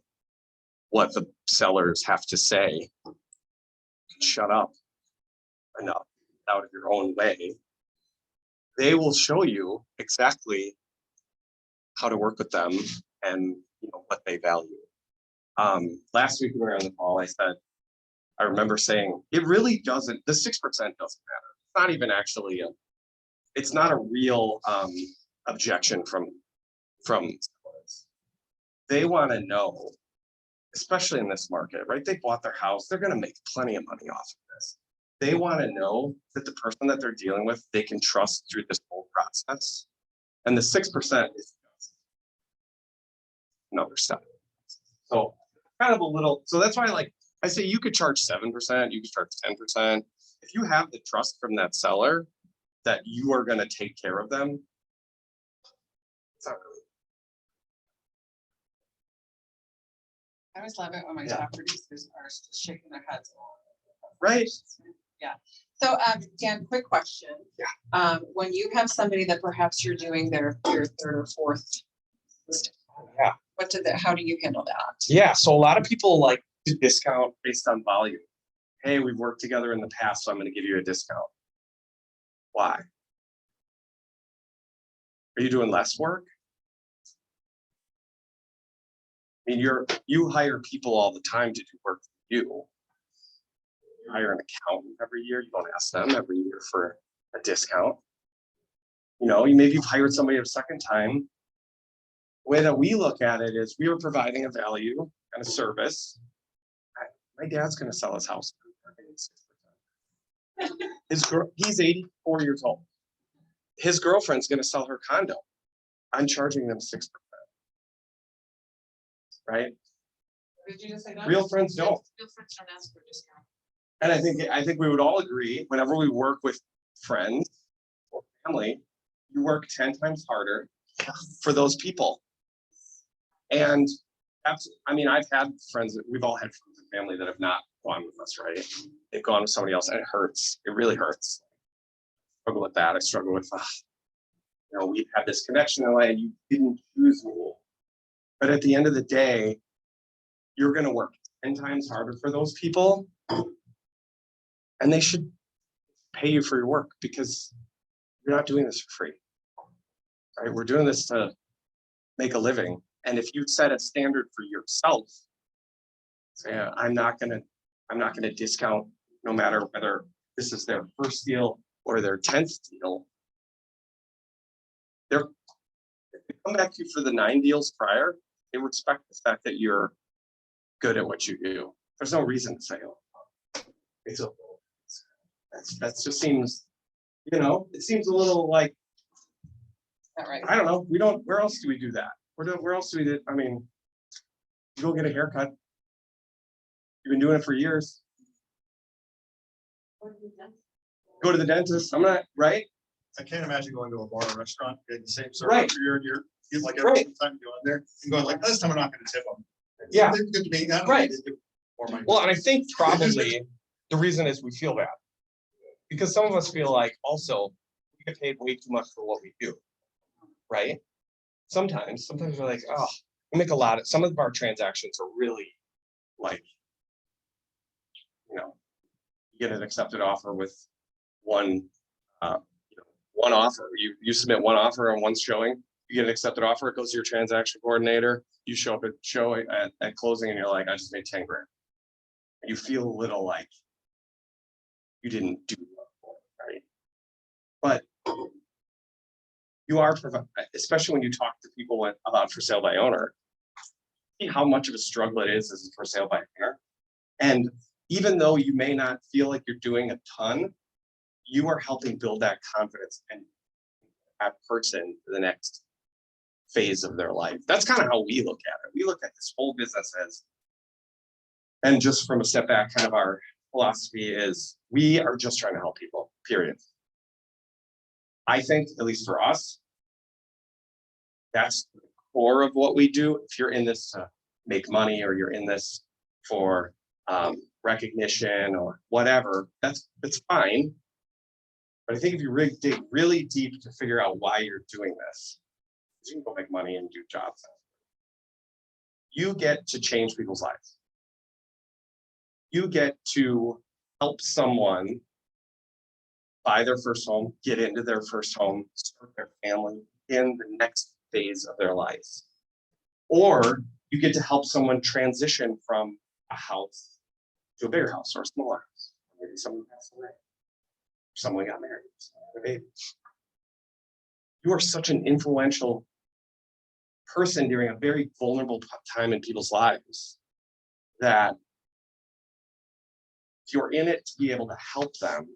what the sellers have to say. Shut up enough out of your own way. They will show you exactly how to work with them and what they value. Last week when we were on the call, I remember saying, it really doesn't, the 6% doesn't matter. It's not even actually it's not a real objection from sellers. They want to know, especially in this market, right? They bought their house, they're going to make plenty of money off of this. They want to know that the person that they're dealing with, they can trust through this whole process. And the 6% is just another step. So kind of a little, so that's why I say you could charge 7%, you could charge 10%. If you have the trust from that seller that you are going to take care of them, it's not really. I always love it when my top producers are just shaking their heads. Right. Yeah. So, Dan, quick question. Yeah. When you have somebody that perhaps you're doing their 3rd or 4th listing. Yeah. How do you handle that? Yeah. So a lot of people like to discount based on volume. Hey, we've worked together in the past, so I'm going to give you a discount. Why? Are you doing less work? I mean, you hire people all the time to do work for you. You hire an accountant every year. You don't ask them every year for a discount. Maybe you've hired somebody a second time. The way that we look at it is we are providing a value and a service. My dad's gonna sell his house. His girl, he's 84 years old. His girlfriend's gonna sell her condo. I'm charging them 6%. Right? Did you just say? Real friends don't. Real friends don't ask for a discount. And I think we would all agree, whenever we work with friends or family, you work 10 times harder for those people. And I mean, I've had friends, we've all had friends and family that have not gone with us, right? They've gone with somebody else and it hurts. It really hurts. I struggle with that. I struggle with, you know, we've had this connection in life and you didn't choose me. But at the end of the day, you're gonna work 10 times harder for those people. And they should pay you for your work because you're not doing this for free. Right? We're doing this to make a living. And if you set a standard for yourself, say, I'm not gonna discount no matter whether this is their first deal or their 10th deal. If they come back to you for the 9 deals prior, they respect the fact that you're good at what you do. There's no reason to say, oh, it's okay. That just seems, you know, it seems a little like, All right. I don't know, where else do we do that? Where else do we do, I mean, you go get a haircut. You've been doing it for years. Go to the dentist, I'm not, right? I can't imagine going to a bar or restaurant, getting the same Right. service for year and year. You like every time you go in there, and going like, this time I'm not gonna tip them. Yeah. It's good to be, I don't know, Right. they do more money. Well, and I think probably the reason is we feel bad. Because some of us feel like also we get paid way too much for what we do. Right? Sometimes we're like, oh, we make a lot of, some of our transactions are really like, you know, you get an accepted offer with one offer. You submit one offer on one showing, you get an accepted offer, it goes to your transaction coordinator, you show up at closing and you're like, I just made 10 grand. And you feel a little like you didn't do well, right? But you are, especially when you talk to people about for sale by owner, see how much of a struggle it is as a for sale by owner. And even though you may not feel like you're doing a ton, you are helping build that confidence and that person for the next phase of their life. That's kind of how we look at it. We look at this whole business as, and just from a step back, kind of our philosophy is we are just trying to help people, period. I think, at least for us, that's the core of what we do. If you're in this to make money or you're in this for recognition or whatever, that's fine. But I think if you really dig really deep to figure out why you're doing this, you can go make money and do jobs. You get to change people's lives. You get to help someone buy their first home, get into their first home, start their family in the next phase of their life. Or you get to help someone transition from a house to a bigger house or a smaller house. Maybe someone passed away. Someone got married. Someone had a baby. You are such an influential person during a very vulnerable time in people's lives that if you're in it to be able to help them,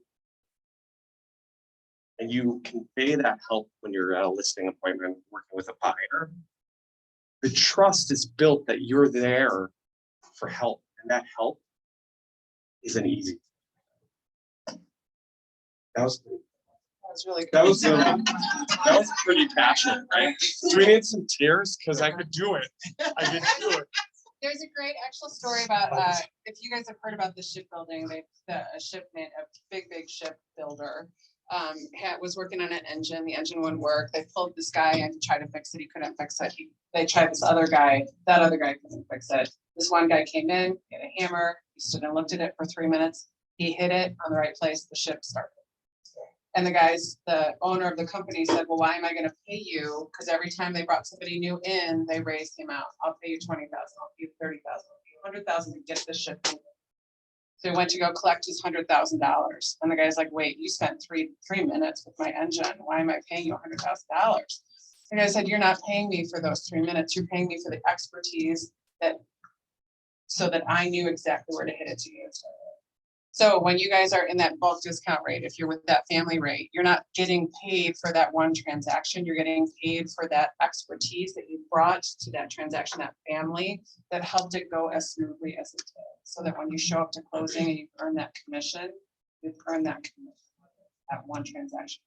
and you convey that help when you're at a listing appointment working with a buyer, the trust is built that you're there for help, and that help isn't easy. That was really good. that was pretty passionate, right? Do we need some tears? Because I could do it. I could do it. There's a great actual story about, if you guys have heard about the shipbuilding, a big ship builder was working on an engine. The engine wouldn't work. They pulled this guy in to try to fix it. He couldn't fix it. They tried this other guy. That other guy couldn't fix it. This one guy came in, had a hammer. He stood and looked at it for 3 minutes. He hit it on the right place. The ship started. And the owner of the company said, well, why am I going to pay you? Because every time they brought somebody new in, they raised the amount. I'll pay you 20,000. I'll pay you 30,000. I'll pay you 100,000 to get this ship moving. So he went to go collect his $100,000. And the guy's like, wait, you spent three minutes with my engine. Why am I paying you $100,000? The guy said, you're not paying me for those 3 minutes. You're paying me for the expertise that so that I knew exactly where to hit it to you. So when you guys are in that bulk discount rate, if you're with that family rate, you're not getting paid for that one transaction, you're getting paid for that expertise that you brought to that transaction, that family that helped it go as smoothly as it did. So that when you show up to closing and you earn that commission, you've earned that commission, that one transaction.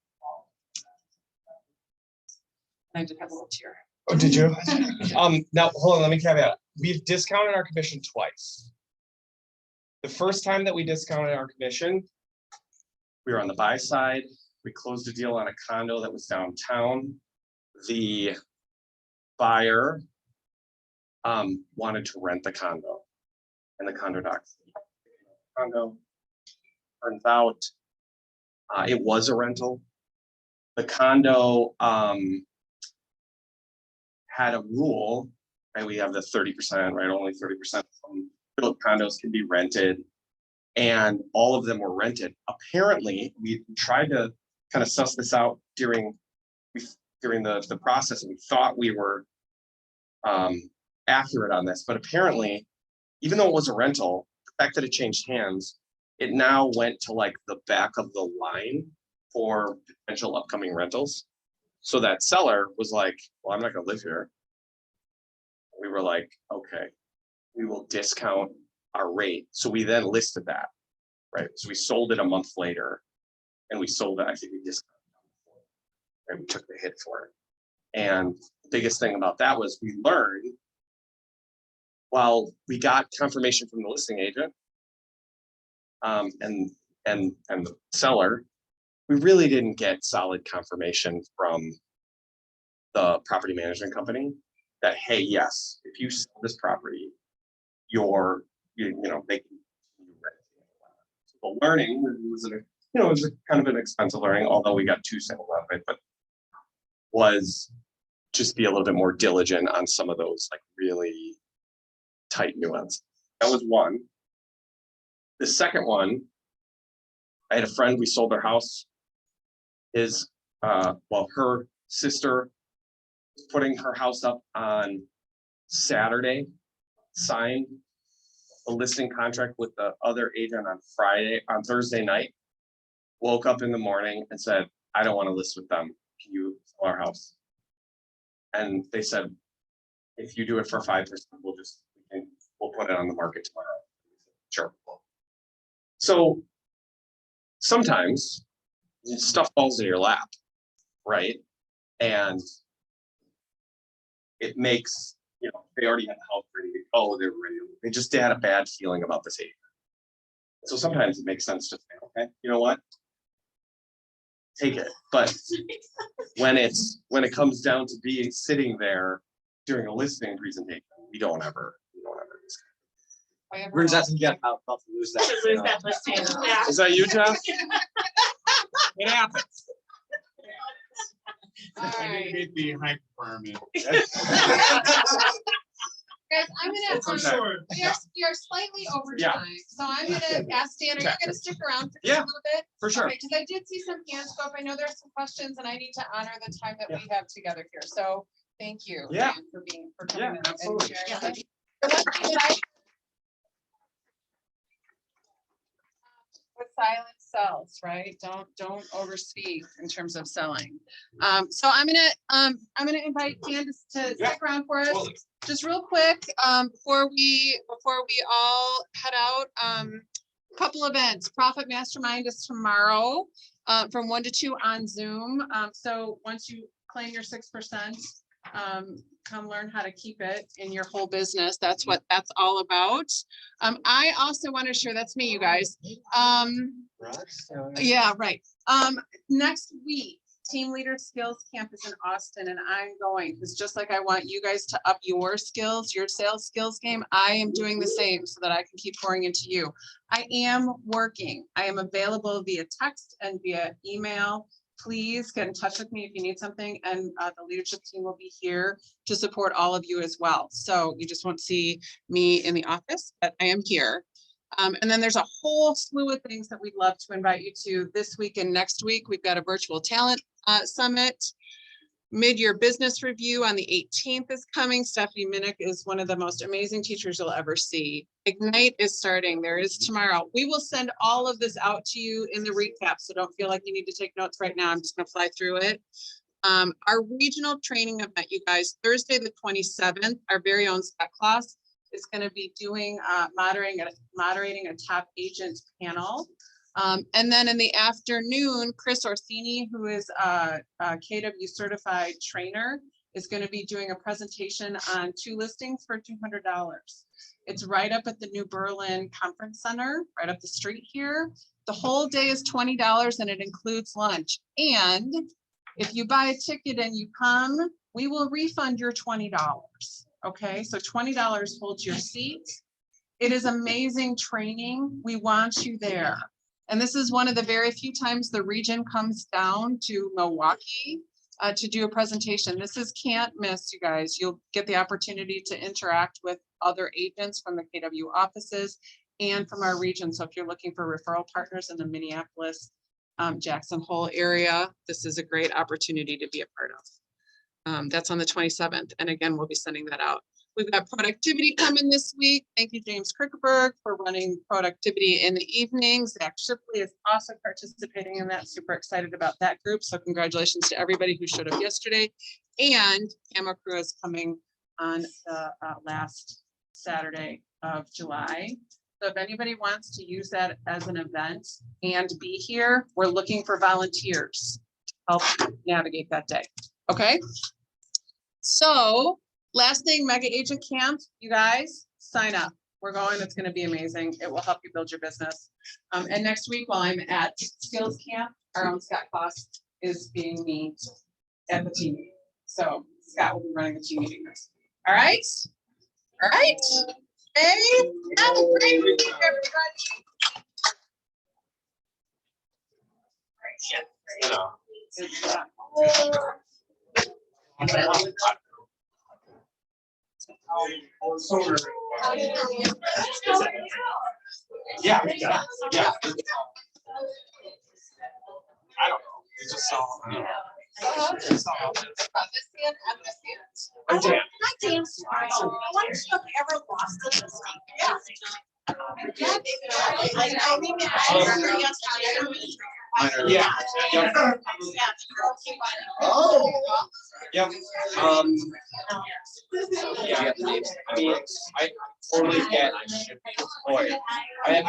I did have a little tear. Oh, did you? Now, hold on, let me caveat. We've discounted our commission twice. The first time that we discounted our commission, we were on the buy side. We closed a deal on a condo that was downtown. The buyer wanted to rent the condo, and the condo docs. Condo turns out it was a rental. The condo had a rule, and we have the 30%, right? Only 30% from built condos can be rented, and all of them were rented. Apparently, we tried to kind of suss this out during the process, and we thought we were accurate on this, but apparently, even though it was a rental, the fact that it changed hands, it now went to like the back of the line for potential upcoming rentals. So that seller was like, well, I'm not gonna live here. We were like, okay, we will discount our rate. So we then listed that, right? So we sold it a month later, and we sold it, I think we discounted it, and we took the hit for it. And the biggest thing about that was we learned, while we got confirmation from the listing agent and the seller, we really didn't get solid confirmation from the property management company that, hey, yes, if you sell this property, they can rent it. The learning was it was a kind of an expensive learning, although we got 2 sales out of it, but was just be a little bit more diligent on some of those like really tight nuance. That was one. The second one, I had a friend, we sold their house. Her sister was putting her house up on Saturday, signed a listing contract with the other agent on Thursday night, woke up in the morning and said, I don't want to list with them. Can you sell our house? And they said, if you do it for 5%, we'll put it on the market tomorrow. Sure. So sometimes stuff falls in your lap, right? And it makes, they already had the house ready to go, they were ready. They just had a bad feeling about this agent. So sometimes it makes sense to say, okay, you know what? Take it. But when it comes down to being sitting there during a listing presentation, we don't ever discuss. We're just about to lose that. Lose that listing. Yeah. Is that you, Jeff? It happens. I need to be high requirement. Guys, I'm gonna, you're slightly over Yeah. time, so I'm gonna ask Dan, are you gonna stick around for just Yeah, a little bit? for sure. Because I did see some hands go up. I know there's some questions and I need to honor the time that we have together here. So thank you. Yeah. Dan, for coming in and absolutely. sharing. With silent sells, right? Don't overspeak in terms of selling. So I'm gonna invite Dan to stick around for us. Totally. Just real quick, before we all head out, couple events. Profit Mastermind is tomorrow, from 1 to 2 on Zoom. So once you claim your 6%, come learn how to keep it in your whole business. That's what that's all about. I also want to share, that's me, you guys. Yeah, right. Next week, Team Leader Skills Camp is in Austin, and I'm going, because just like I want you guys to up your skills, your sales skills game, I am doing the same so that I can keep pouring into you. I am working. I am available via text and via email. Please get in touch with me if you need something, and the leadership team will be here to support all of you as well. So you just won't see me in the office, but I am here. And then there's a whole slew of things that we'd love to invite you to this week and next week. We've got a virtual talent summit. Mid-year business review on the 18th is coming. Stephanie Minnick is one of the most amazing teachers you'll ever see. Ignite is starting. There is tomorrow. We will send all of this out to you in the recap, so don't feel like you need to take notes right now. I'm just gonna fly through it. Our regional training event, you guys, Thursday, the 27th, our very own Scott Claus is gonna be doing, moderating a top agent panel. And then in the afternoon, Chris Orsini, who is a KW certified trainer, is going to be doing a presentation on 2 listings for $200. It's right up at the New Berlin Conference Center, right up the street here. The whole day is $20 and it includes lunch. And if you buy a ticket and you come, we will refund your $20. Okay, so $20 holds your seat. It is amazing training. We want you there. And this is one of the very few times the region comes down to Milwaukee to do a presentation. This is can't miss, you guys. You'll get the opportunity to interact with other agents from the KW offices and from our region. So if you're looking for referral partners in the Minneapolis, Jackson Hole area, this is a great opportunity to be a part of. That's on the 27th. And again, we'll be sending that out. We've got productivity coming this week. Thank you, James Krickerberg, for running productivity in the evenings. Zach Shipley is also participating in that. Super excited about that group. So congratulations to everybody who showed up yesterday. And Camera Crew is coming on the last Saturday of July. So if anybody wants to use that as an event and be here, we're looking for volunteers to help navigate that day. Okay. So last thing, Mega Agent Camp, you guys sign up. We're going, it's going to be amazing. It will help you build your business. And next week while I'm at Skills Camp, our own Scott Claus is being me at the team meeting. So Scott will be running the team meeting next week. All right. All right. Hey, have a great week, everybody. Yeah. I don't know. We just saw. I'm Dan. Hi, Dan. I wonder if you ever lost it this week. Yeah. Yeah. Oh. Yep. Yeah. I mean, I totally get. I should be employed. I had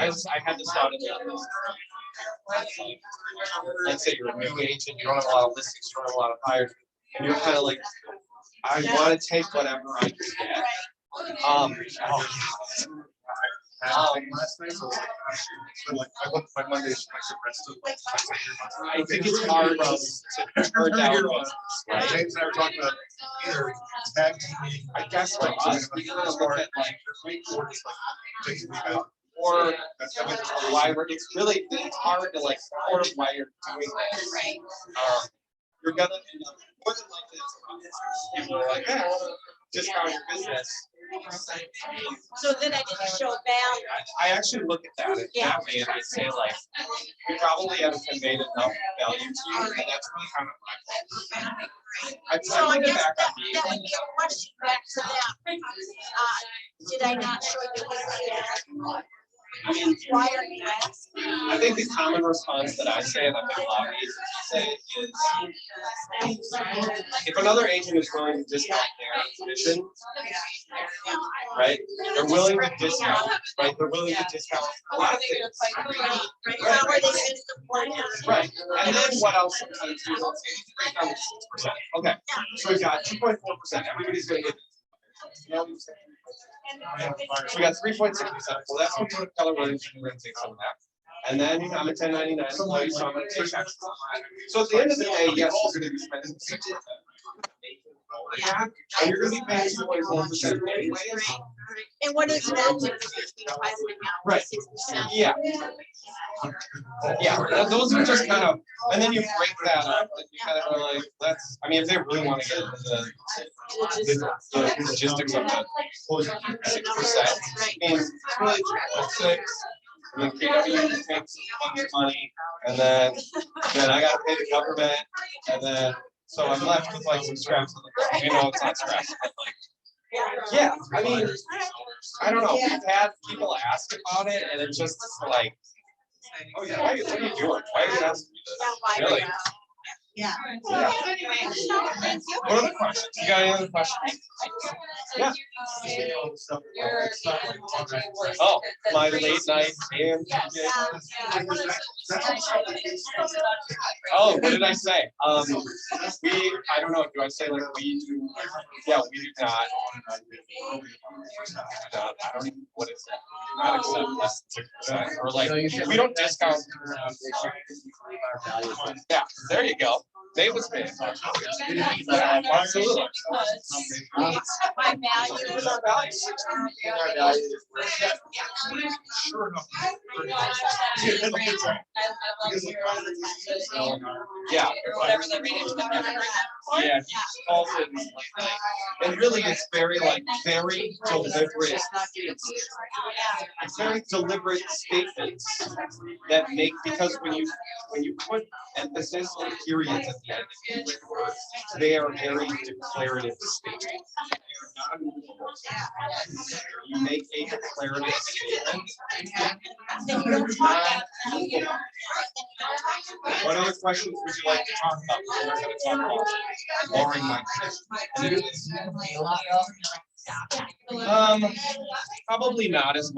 this thought in the let's say you're a new agent, you don't have a lot of listings, you don't have a lot of hires, and you're kind of like, I want to take whatever I can get. Last night, so like I looked my Mondays, I think it's hard to turn down. Right? James and I were talking about either tag teaming. I guess for us, we kind of look at like taking me out. or why we're, it's hard to like support why you're doing this. You're gonna end up more than likely people are like, yeah, I wanna discount your business. So then I didn't show value. I actually look at that that way and I say like, we probably haven't conveyed enough value to you, and that's really kind of my fault. So I put it guess back that on me. would be a question back to them. Did I not show you what why are you asking? I think the common response that I say, and I've had a lot of agents say, is if another agent is willing to discount their commission, right? They're willing to discount, right? They're willing to discount a lot of things. Right. And then what else sometimes do is 6%. Okay. So we've got 2.4%. Everybody's going to get. So we got 3.6%. Well, that's what Keller Williams we're going to take some of that. And then I'm a 1099 employee, so I'm going to take taxes. So at the end of the day, yes, you're going to be spending 6%. And you're going to be paying 2.4% anyways. And what is that difference between 5.9 Right. and 6%? Yeah. Yeah, those are just kind of, and then you break that up, and you kind of are like, let's, I mean, if they really want to get into the logistics of the 6%, I mean, it's really 2.6, and then KW takes money, and then I gotta pay the government, and then So I'm left with like some scraps of the, you know, it's not scraps, but like. Yeah, I mean, I don't know, we've had people ask about it and it's just like, oh yeah, what are you doing? Why are you asking me this? Really? Yeah. Yeah. Thank you. What other questions? You got any other questions? Yeah. Oh, my late night and. Oh, what did I say? I don't know, do I say like we do? Yeah, we do not. I don't even, what is that? Not accept less than 6%, or like, we don't discount. Yeah, there you go. They was big. Yeah, absolutely. My value. Sure enough. Yeah. Yeah. Or whatever the range. Yeah, he calls it, and really it's very like, very deliberate. It's very deliberate statements that make, because when you put emphasis on periods at the end, they are very declarative statements. You make a declarative statement. What other questions would you like to talk about? We're gonna talk about lowering my. Probably not as much.